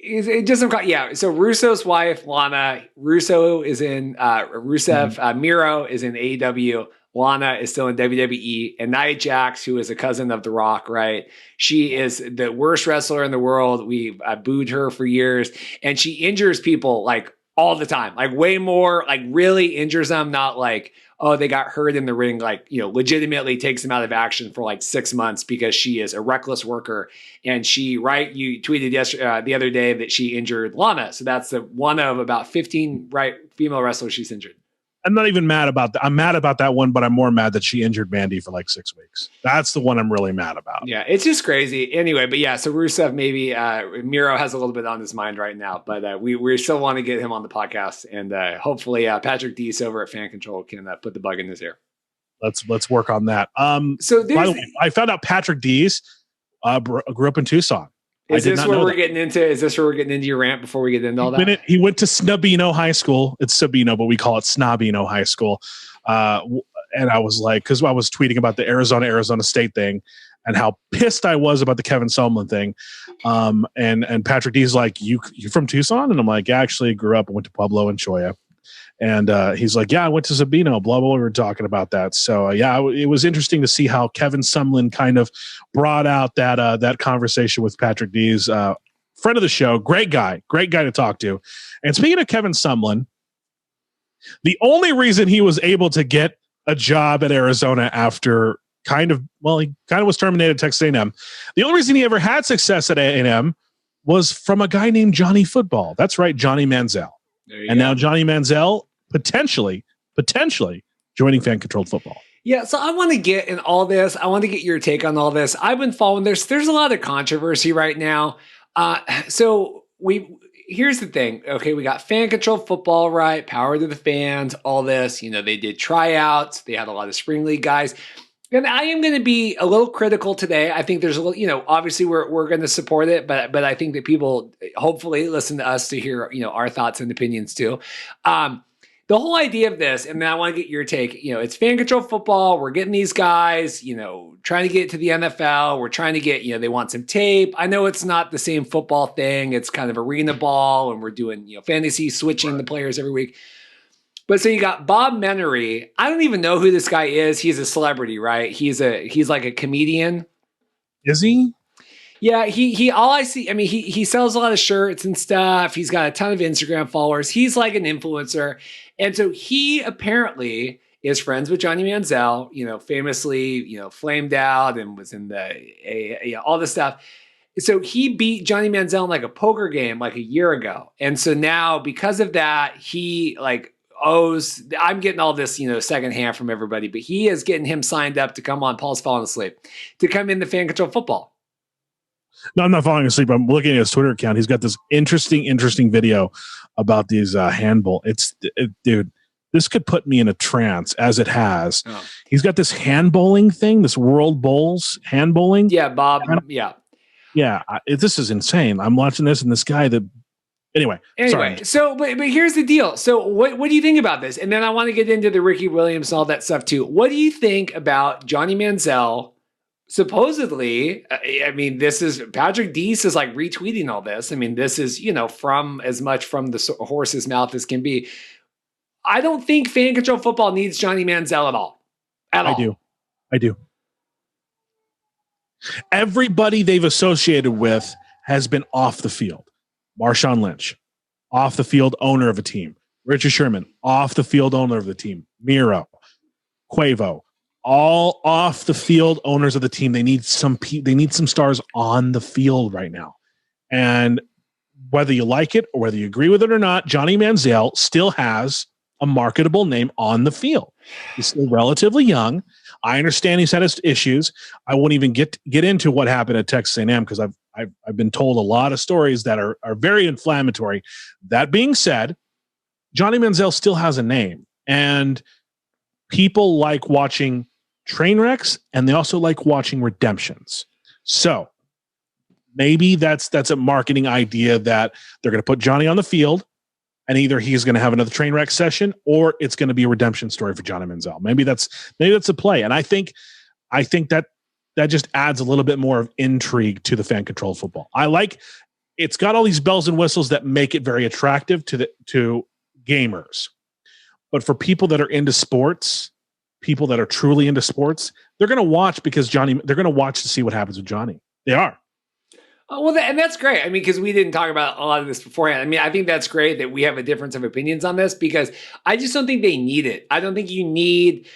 it doesn't. Yeah. So Russo's wife, Lana Russo, is in Rusev. Miro is in AEW. Lana is still in WWE, and Nia Jax, who is a cousin of The Rock, right? She is the worst wrestler in the world. We booed her for years, and she injures people like all the time, like way more, like really injures them, not like, oh, they got hurt in the ring, like, legitimately takes them out of action for like 6 months because she is a reckless worker. And you tweeted yesterday, the other day that she injured Lana. So that's one of about 15 female wrestlers she's injured. I'm not even mad about that. I'm mad about that one, but I'm more mad that she injured Mandy for like 6 weeks. That's the one I'm really mad about. Yeah, it's just crazy. Anyway, but yeah, so Rusev, maybe Miro has a little bit on his mind right now, but we still want to get him on the podcast, and hopefully Patrick Deese over at Fan Control can put the bug in his ear. Let's work on that. So by the way, I found out Patrick Deese grew up in Tucson. Is this where we're getting into your rant before we get into all that? He went to Snubino High School. It's Sabino, but we call it Snobino High School. And I was like, because I was tweeting about the Arizona State thing and how pissed I was about the Kevin Sumlin thing. And Patrick D's like, you from Tucson? And I'm like, yeah, I actually grew up and went to Pueblo and Choya. And he's like, yeah, I went to Sabino, blah, blah, we were talking about that. So, it was interesting to see how Kevin Sumlin kind of brought out that conversation with Patrick Dees, friend of the show, great guy to talk to. And speaking of Kevin Sumlin, the only reason he was able to get a job at Arizona after he kind of was terminated at Texas A&M. The only reason he ever had success at A&M was from a guy named Johnny Football. That's right, Johnny Manziel. And now Johnny Manziel potentially joining fan controlled football. Yeah, so I want to get in all this. I want to get your take on all this. I've been following this. There's a lot of controversy right now. Here's the thing. Okay, we got fan controlled football, right? Power to the fans, all this. They did tryouts. They had a lot of spring league guys. And I am going to be a little critical today. I think there's a little, obviously we're going to support it, but I think that people hopefully listen to us to hear, our thoughts and opinions too. The whole idea of this, and then I want to get your take, it's fan control football. We're getting these guys, trying to get to the NFL. We're trying to get, they want some tape. I know it's not the same football thing. It's kind of arena ball, and we're doing, fantasy switching the players every week. But so you got Bob Menery. I don't even know who this guy is. He's a celebrity, right? He's like a comedian. Is he? Yeah, he all I see, he sells a lot of shirts and stuff. He's got a ton of Instagram followers. He's like an influencer. And so he apparently is friends with Johnny Manziel, famously, flamed out and was in all this stuff. So he beat Johnny Manziel in like a poker game like a year ago. And so now because of that, he I'm getting all this, secondhand from everybody, but he is getting him signed up to come on. Paul's falling asleep to come in the fan control football. No, I'm not falling asleep. I'm looking at his Twitter account. He's got this interesting video about these handball. Dude, this could put me in a trance as it has. Oh. He's got this handballing thing, this World Bowls handballing. Yeah, Bob. Yeah. Yeah. This is insane. I'm watching this and this guy that, Anyway, sorry. So, but here's the deal. So what do you think about this? And then I want to get into the Ricky Williams and all that stuff too. What do you think about Johnny Manziel? Supposedly, this is Patrick Deese is like retweeting all this. This is, from as much from the horse's mouth as can be. I don't think Fan Control Football needs Johnny Manziel at all. I do. Everybody they've associated with has been off the field. Marshawn Lynch, off the field owner of a team. Richard Sherman, off the field owner of the team. Miro, Quavo, all off the field owners of the team. They need some stars on the field right now. And whether you like it or whether you agree with it or not, Johnny Manziel still has a marketable name on the field. He's still relatively young. I understand he's had his issues. I won't even get into what happened at Texas A&M because I've been told a lot of stories that are very inflammatory. That being said, Johnny Manziel still has a name, and people like watching train wrecks, and they also like watching redemptions. So maybe that's a marketing idea that they're going to put Johnny on the field, and either he's going to have another train wreck session or it's going to be a redemption story for Johnny Manziel. Maybe that's a play. And I think that just adds a little bit more of intrigue to the Fan Control Football. It's got all these bells and whistles that make it very attractive to gamers. But for people that are into sports, people that are truly into sports, they're going to watch they're going to watch to see what happens with Johnny. They are. Well, and that's great. I mean, because we didn't talk about a lot of this beforehand. I mean, I think that's great that we have a difference of opinions on this because I just don't think they need it. I don't think you need.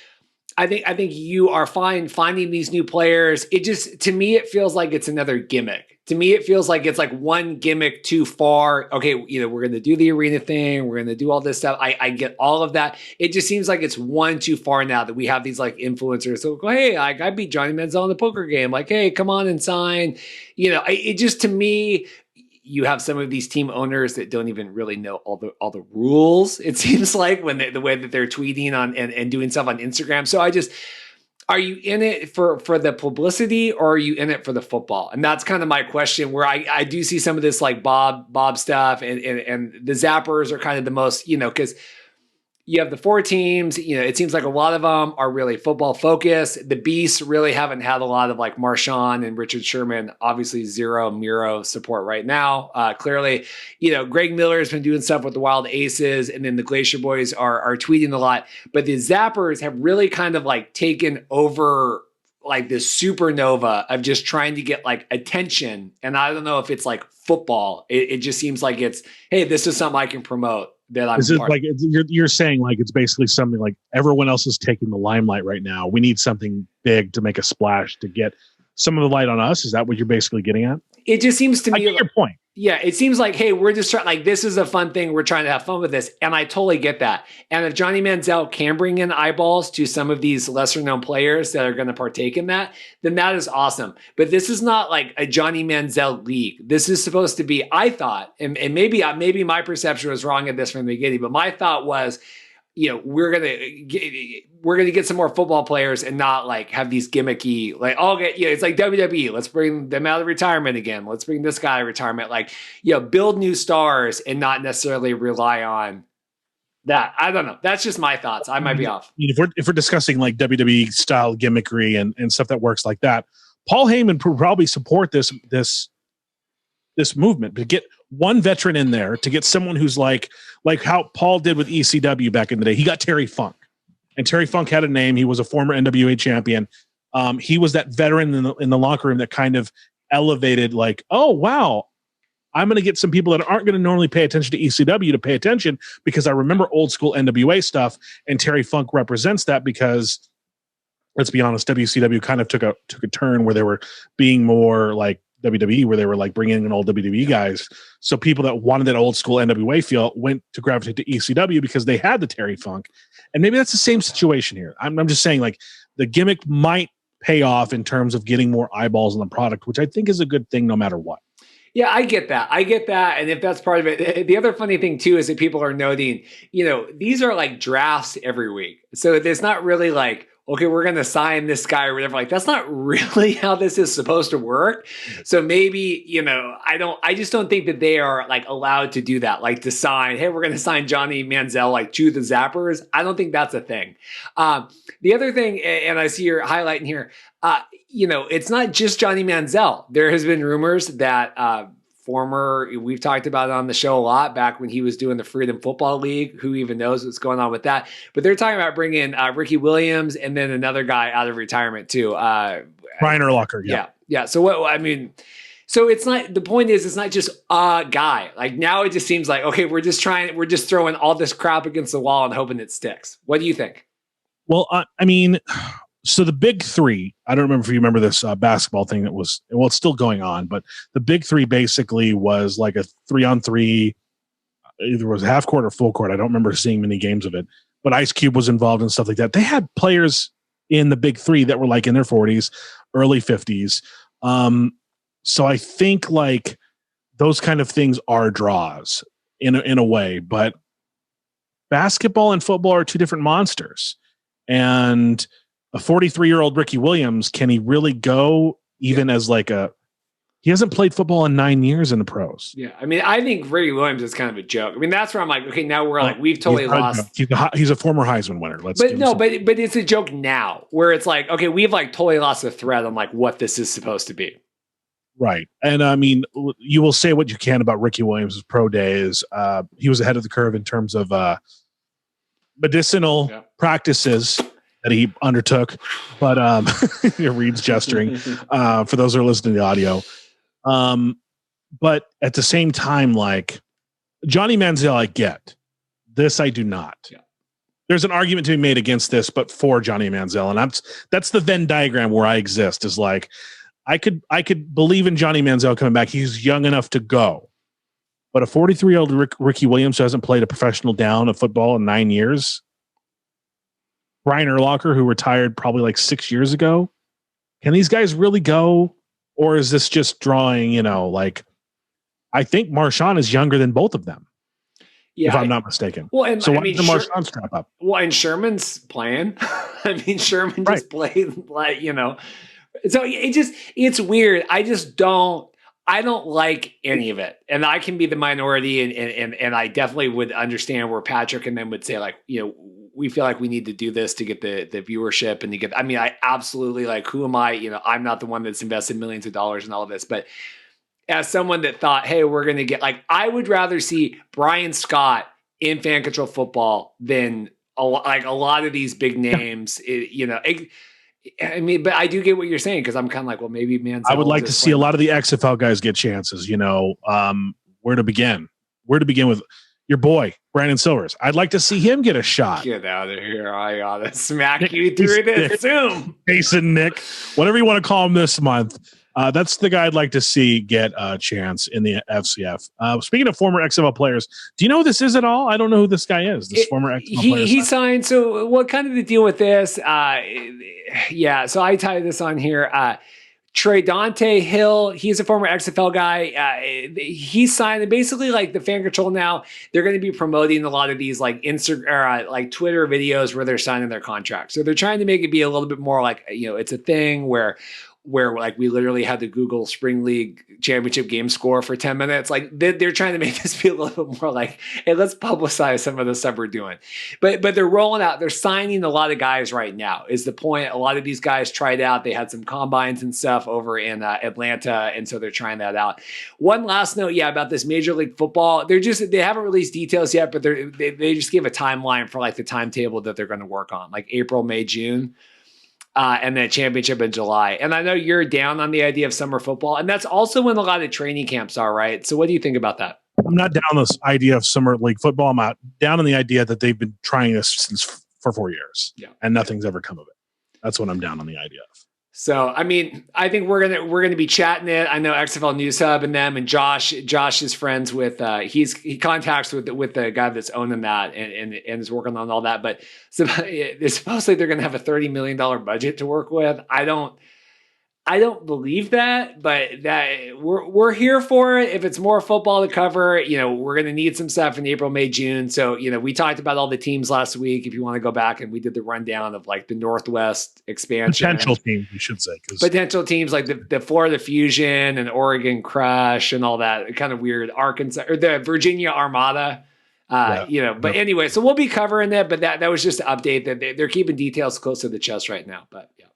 I think you are fine finding these new players. It just, to me, it feels like it's another gimmick. To me, it feels like it's like one gimmick too far. Okay, we're going to do the arena thing. We're going to do all this stuff. I get all of that. It just seems like it's one too far now that we have these like influencers. So go, hey, I beat Johnny Manziel in the poker game. Like, hey, come on and sign. It just, to me, you have some of these team owners that don't even really know all the rules. It seems like when the way that they're tweeting on and doing stuff on Instagram. So are you in it for the publicity or are you in it for the football? And that's kind of my question where I do see some of this like Bob stuff and the Zappers are kind of the most, because you have the 4 teams, it seems like a lot of them are really football focused. The Beasts really haven't had a lot of like Marshawn and Richard Sherman, obviously zero Miro support right now. Clearly, Greg Miller has been doing stuff with the Wild Aces and then the Glacier Boys are tweeting a lot, but the Zappers have really kind of like taken over like this supernova of just trying to get like attention. And I don't know if it's like football. It just seems like it's, hey, this is something I can promote. Is it like you're saying like it's basically something like everyone else is taking the limelight right now? We need something big to make a splash to get some of the light on us. Is that what you're basically getting at? It just seems to me. I get your point. Yeah, it seems like, hey, we're just trying, like, this is a fun thing. We're trying to have fun with this. And I totally get that. And if Johnny Manziel can bring in eyeballs to some of these lesser known players that are going to partake in that, then that is awesome. But this is not like a Johnny Manziel league. This is supposed to be, I thought, and maybe my perception was wrong at this from the beginning, but my thought was, we're gonna get some more football players and not like have these gimmicky like it's like WWE. Let's bring them out of retirement again. Let's bring this guy out of retirement. Like build new stars and not necessarily rely on that. I don't know. That's just my thoughts. I might be off. If we're discussing like WWE style gimmickry and stuff that works like that, Paul Heyman would probably support this movement to get one veteran in there, to get someone who's like how Paul did with ECW back in the day. He got Terry Funk, and Terry Funk had a name. He was a former NWA champion. He was that veteran in the locker room that kind of elevated like, oh, wow, I'm going to get some people that aren't going to normally pay attention to ECW to pay attention because I remember old school NWA stuff. And Terry Funk represents that because, let's be honest, WCW kind of took a turn where they were being more like WWE, where they were like bringing in old WWE guys. So people that wanted that old school NWA feel went to gravitate to ECW because they had the Terry Funk. And maybe that's the same situation here. I'm just saying like the gimmick might pay off in terms of getting more eyeballs on the product, which I think is a good thing no matter what. Yeah, I get that. And if that's part of it, the other funny thing too is that people are noting, these are like drafts every week. So there's not really like, okay, we're going to sign this guy or whatever. Like, that's not really how this is supposed to work. So maybe, I just don't think that they are like allowed to do that. Like to sign, hey, we're going to sign Johnny Manziel, like to the Zappers. I don't think that's a thing. The other thing, and I see you're highlighting here, it's not just Johnny Manziel. There has been rumors that we've talked about it on the show a lot back when he was doing the Freedom Football League. Who even knows what's going on with that? But they're talking about bringing Ricky Williams and then another guy out of retirement too. Brian Urlacher. Yeah. So so it's not, the point is, it's not just a guy. Like now it just seems like, okay, we're just throwing all this crap against the wall and hoping it sticks. What do you think? Well, so the big three, I don't remember if you remember this basketball thing that was, well, it's still going on, but the big three basically was like a 3-on-3, either was half court or full court. I don't remember seeing many games of it, but Ice Cube was involved and stuff like that. They had players in the big three that were like in their 40s, early 50s. So I think like those kind of things are draws in a way, but basketball and football are two different monsters. And a 43-year-old Ricky Williams, can he really go even as like he hasn't played football in 9 years in the pros. Yeah. I mean, I think Ricky Williams is kind of a joke. I mean, that's where I'm like, okay, now we're like, we've totally lost. He's a former Heisman winner. But it's a joke now where it's like, okay, we've like totally lost the thread on like what this is supposed to be. Right. And I mean, you will say what you can about Ricky Williams' pro days. He was ahead of the curve in terms of medicinal practices that he undertook. But Reed's gesturing for those who are listening to the audio. But at the same time, like Johnny Manziel, I get. This I do not. Yeah. There's an argument to be made against this, but for Johnny Manziel. And that's the Venn diagram where I exist, is like, I could believe in Johnny Manziel coming back. He's young enough to go. But a 43-year-old Ricky Williams who hasn't played a professional down of football in 9 years, Brian Urlacher, who retired probably like 6 years ago, can these guys really go? Or is this just drawing, like, I think Marshawn is younger than both of them. Yeah, if I'm not mistaken. Well, and so why does Marshawn strap up? Well, and Sherman's playing. I mean, Sherman just played like, So it's weird. I don't like any of it. And I can be the minority and I definitely would understand where Patrick and them would say like, we feel like we need to do this to get the viewership and to get, I absolutely, like, who am I? I'm not the one that's invested millions of dollars in all of this, but as someone that thought, hey, we're going to get, like, I would rather see Bryan Scott in Fan Control Football than a lot of these big names, but I do get what you're saying, because I'm kind of like, well, maybe Manziel. I would like to see a lot of the XFL guys get chances. Where to begin? Where to begin with your boy Brandon Silvers? I'd like to see him get a shot. Get out of here! I gotta smack you through this Zoom. Jason, Nick, whatever you want to call him this month. That's the guy I'd like to see get a chance in the FCF. Speaking of former XFL players, do you know who this is at all? I don't know who this guy is. This former XFL player. He signed. So what kind of the deal with this? So I tied this on here. Trey Dante Hill, he's a former XFL guy. He signed, and basically, like, the Fan Control now, they're going to be promoting a lot of these like Instagram or like Twitter videos where they're signing their contracts. So they're trying to make it be a little bit more like, it's a thing where like we literally had the Google Spring League championship game score for 10 minutes. Like they're trying to make this be a little bit more like, hey, let's publicize some of the stuff we're doing. But they're rolling out, they're signing a lot of guys right now is the point. A lot of these guys tried out. They had some combines and stuff over in Atlanta. And so they're trying that out. One last note, about this Major League Football. They haven't released details yet, but they just gave a timeline for like the timetable that they're going to work on, like April, May, June. And then a championship in July. And I know you're down on the idea of summer football, and that's also when a lot of training camps are, right? So what do you think about that? I'm not down on this idea of summer league football. I'm out down on the idea that they've been trying this for 4 years, and nothing's ever come of it. That's what I'm down on the idea of. So, I think we're gonna be chatting it. I know XFL News Hub and them, and Josh is friends with. He contacts with the guy that's owning that and is working on all that. But supposedly they're gonna have a $30 million budget to work with. I don't believe that, but that we're here for it. If it's more football to cover, we're going to need some stuff in April, May, June. So, we talked about all the teams last week. If you want to go back, and we did the rundown of like the Northwest expansion. Potential teams, we should say. Potential teams like the Florida Fusion and Oregon Crush and all that kind of weird Arkansas or the Virginia Armada. But anyway, so we'll be covering that. But that was just to update that they're keeping details close to the chest right now. But yeah.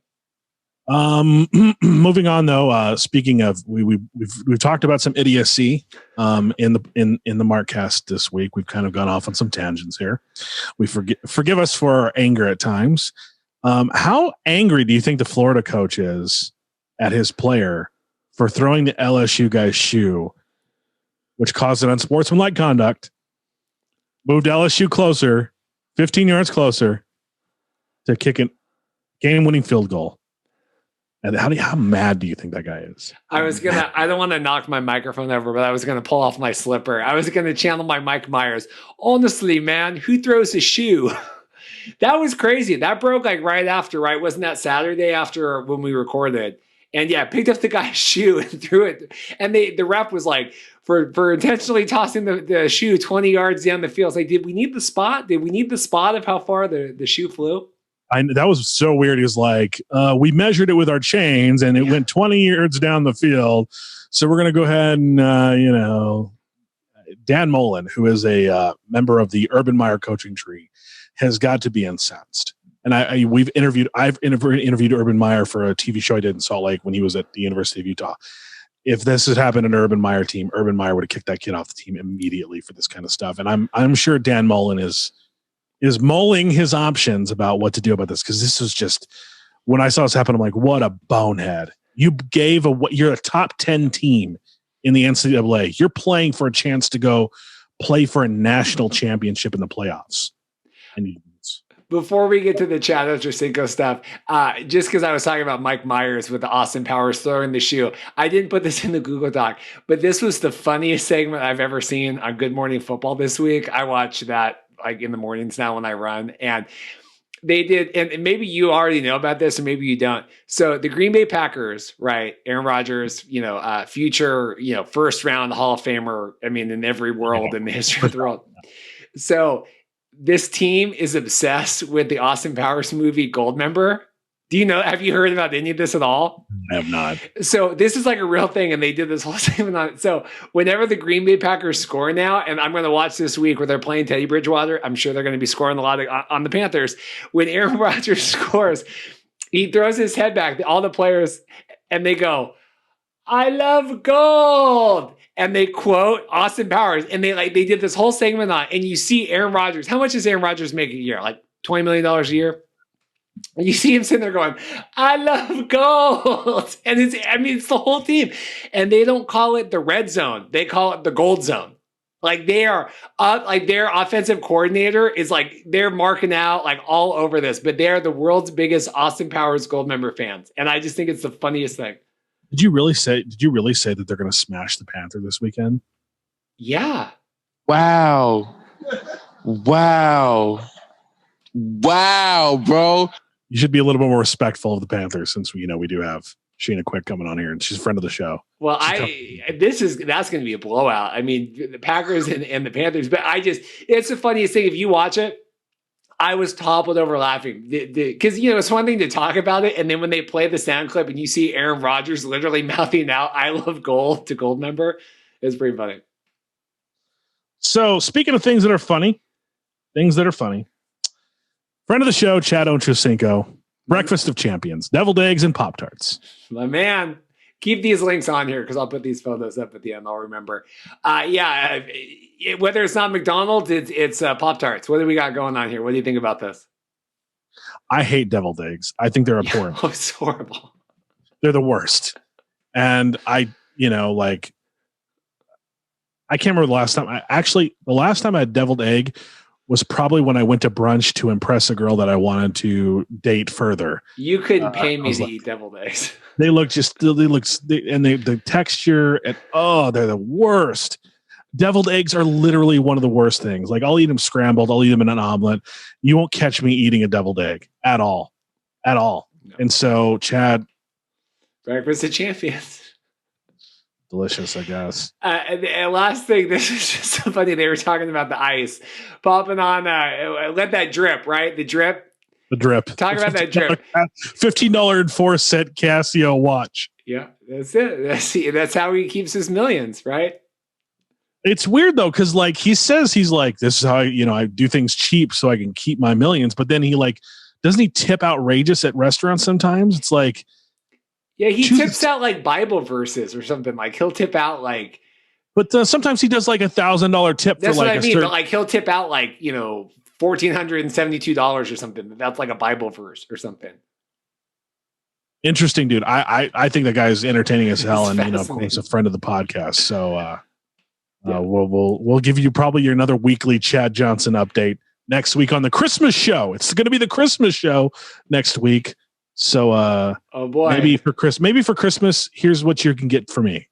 Moving on though. Speaking of, we've talked about some idiocy in the Markcast this week. We've kind of gone off on some tangents here. We forgive us for our anger at times. How angry do you think the Florida coach is at his player for throwing the LSU guy's shoe, which caused an unsportsmanlike conduct, moved LSU closer, 15 yards closer to kick a game-winning field goal? And how mad do you think that guy is? I don't want to knock my microphone over, but I was going to pull off my slipper. I was going to channel my Mike Myers. Honestly, man, who throws a shoe? That was crazy. That broke like right after, right? Wasn't that Saturday after when we recorded? And yeah, picked up the guy's shoe and threw it. And the ref was like, for intentionally tossing the shoe 20 yards down the field. It's like, did we need the spot? Did we need the spot of how far the shoe flew? That was so weird. He was like, we measured it with our chains and it went 20 yards down the field. So we're going to go ahead and, Dan Mullen, who is a member of the Urban Meyer coaching tree, has got to be incensed. And I've interviewed Urban Meyer for a TV show I did in Salt Lake when he was at the University of Utah. If this had happened in an Urban Meyer team, Urban Meyer would have kicked that kid off the team immediately for this kind of stuff. And I'm sure Dan Mullen is mulling his options about what to do about this, because this was just, when I saw this happen, I'm like, what a bonehead. You're a top 10 team in the NCAA. You're playing for a chance to go play for a national championship in the playoffs. Before we get to the Chad Ochocinco stuff, just because I was talking about Mike Myers with the Austin Powers throwing the shoe, I didn't put this in the Google Doc, but this was the funniest segment I've ever seen on Good Morning Football this week. I watch that like in the mornings now when I run, and they did, and maybe you already know about this, or maybe you don't. So the Green Bay Packers, right? Aaron Rodgers, future, first round Hall of Famer. I mean, in every world in the history of the world. So this team is obsessed with the Austin Powers movie Goldmember. Do you know? Have you heard about any of this at all? I have not. So this is like a real thing, and they did this whole segment on it. So whenever the Green Bay Packers score now, and I'm going to watch this week where they're playing Teddy Bridgewater, I'm sure they're going to be scoring a lot on the Panthers. When Aaron Rodgers scores, he throws his head back, all the players, and they go, "I love gold." And they quote Austin Powers, and they did this whole segment on it. And you see Aaron Rodgers. How much does Aaron Rodgers make a year? Like $20 million a year? And you see him sitting there going, "I love gold." And it's the whole team. And they don't call it the red zone. They call it the gold zone. Like they are like their offensive coordinator is like, they're marking out like all over this, but they're the world's biggest Austin Powers Goldmember fans. And I just think it's the funniest thing. Did you really say that they're going to smash the Panther this weekend? Yeah. Wow, bro. You should be a little bit more respectful of the Panthers, since we do have Sheena Quick coming on here, and she's a friend of the show. Well, that's going to be a blowout. I mean, the Packers and the Panthers, but it's the funniest thing. If you watch it, I was toppled over laughing because, it's one thing to talk about it. And then when they play the sound clip and you see Aaron Rodgers literally mouthing out, "I love gold" to Goldmember, it's pretty funny. So speaking of things that are funny, friend of the show, Chad Ochocinco, Breakfast of Champions, deviled eggs and Pop-Tarts. My man. Keep these links on here because I'll put these photos up at the end. I'll remember. Whether it's not McDonald's, it's Pop-Tarts. What do we got going on here? What do you think about this? I hate deviled eggs. I think they're abhorrent. It's horrible. They're the worst. And I can't remember the last time. The last time I had deviled egg was probably when I went to brunch to impress a girl that I wanted to date further. You couldn't pay me to eat deviled eggs. The texture, and they're the worst. Deviled eggs are literally one of the worst things. Like, I'll eat them scrambled. I'll eat them in an omelet. You won't catch me eating a deviled egg at all. No. And so, Chad. Breakfast of Champions. Delicious, I guess. And last thing, this is just so funny. They were talking about the ice popping on. Let that drip, right? The drip. The drip. Talk about that drip. $15.04 Casio watch. Yeah, that's it. That's how he keeps his millions, right? It's weird though, because like he says he's like, this is how I do things cheap so I can keep my millions. But then he doesn't he tip outrageous at restaurants sometimes? It's like, Yeah, he chooses tips out like Bible verses or something. Like he'll tip out like. But sometimes he does like $1,000 tip That's for like what I mean. certain. But like he'll tip out like $1,472 or something. That's like a Bible verse or something. Interesting, dude. I think that guy is entertaining as hell, It's and of course, a friend of the podcast. So we'll give you probably another weekly Chad Johnson update next week on the Christmas show. It's going to be the Christmas show next week. So oh boy, maybe for Christmas, here's what you can get for me.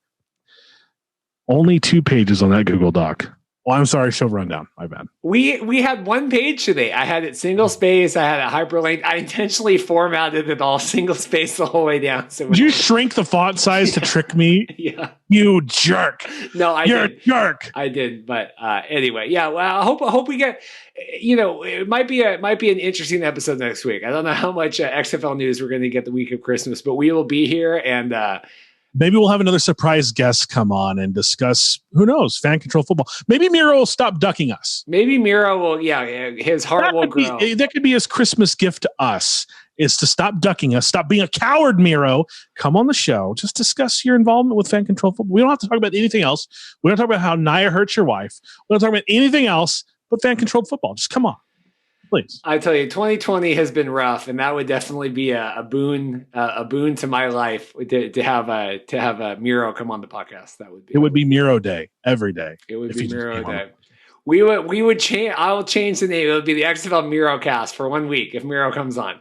Only 2 pages on that Google Doc. Oh, I'm sorry, show rundown. My bad. We had 1 page today. I had it single space. I had it hyperlinked. I intentionally formatted it all single space the whole way down. So did you shrink the font size to trick me? Yeah, you jerk. No, You're a jerk. I did, but anyway, yeah. Well, I hope we get. It might be an interesting episode next week. I don't know how much XFL news we're going to get the week of Christmas, but we will be here and. Maybe we'll have another surprise guest come on and discuss, who knows, fan control football. Maybe Miro will stop ducking us. Maybe Miro will, his heart will grow. That could be his Christmas gift to us, is to stop ducking us, stop being a coward, Miro. Come on the show, just discuss your involvement with fan control football. We don't have to talk about anything else. We don't talk about how Nia hurts your wife. We don't talk about anything else but fan controlled football. Just come on. Please. I tell you, 2020 has been rough, and that would definitely be a boon to my life to have a Miro come on the podcast. That would be. It would be Miro Day every day. It would be Miro Day. We would change. I will change the name. It would be the XFL Miro Cast for 1 week if Miro comes on.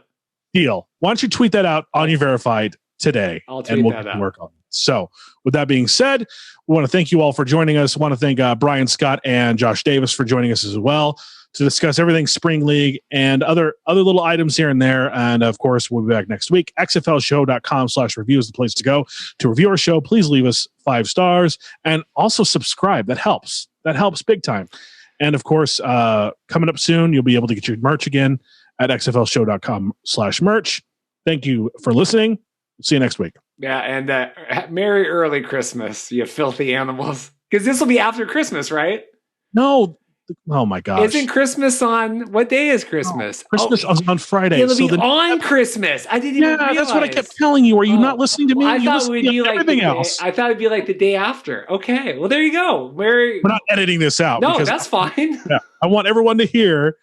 Deal. Why don't you tweet that out on your verified today? I'll tweet that out. Work on it. So, with that being said, we want to thank you all for joining us. We want to thank Bryan Scott and Josh Davis for joining us as well to discuss everything Spring League and other little items here and there. And of course, we'll be back next week. XFLshow.com/review is the place to go to review our show. Please leave us 5 stars and also subscribe. That helps. That helps big time. And of course, coming up soon, you'll be able to get your merch again at XFLshow.com/merch. Thank you for listening. See you next week. Yeah. And Merry early Christmas, you filthy animals. Because this will be after Christmas, right? No. Oh my gosh! Isn't Christmas on what day is Christmas? Christmas is on Friday. It'll be on Christmas. I didn't even realize. That's what I kept telling you. Are you not listening to me? I thought it would be like everything else. I thought it'd be like the day after. Okay, well there you go. We're not editing this out. No, that's fine. Yeah, I want everyone to hear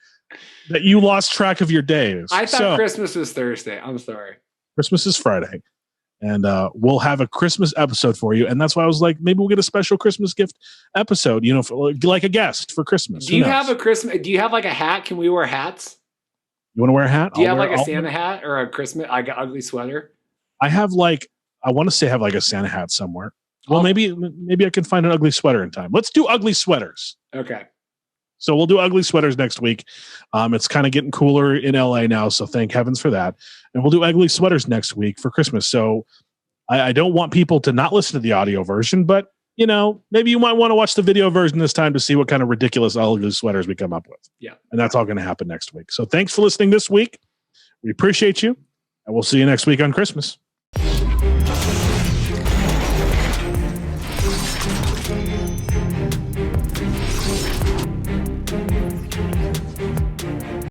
that you lost track of your days. I thought Christmas was Thursday. I'm sorry. Christmas is Friday. And we'll have a Christmas episode for you. And that's why I was like, maybe we'll get a special Christmas gift episode, for, like a guest for Christmas. Do you have like a hat? Can we wear hats? You want to wear a hat? Do you have like a Santa hat or a Christmas, like an ugly sweater? I have I want to say I have like a Santa hat somewhere. Well, maybe I can find an ugly sweater in time. Let's do ugly sweaters. Okay. So we'll do ugly sweaters next week. It's kind of getting cooler in LA now, so thank heavens for that. And we'll do ugly sweaters next week for Christmas. So I don't want people to not listen to the audio version, but maybe you might want to watch the video version this time to see what kind of ridiculous ugly sweaters we come up with. Yeah. And that's all going to happen next week. So thanks for listening this week. We appreciate you, and we'll see you next week on Christmas.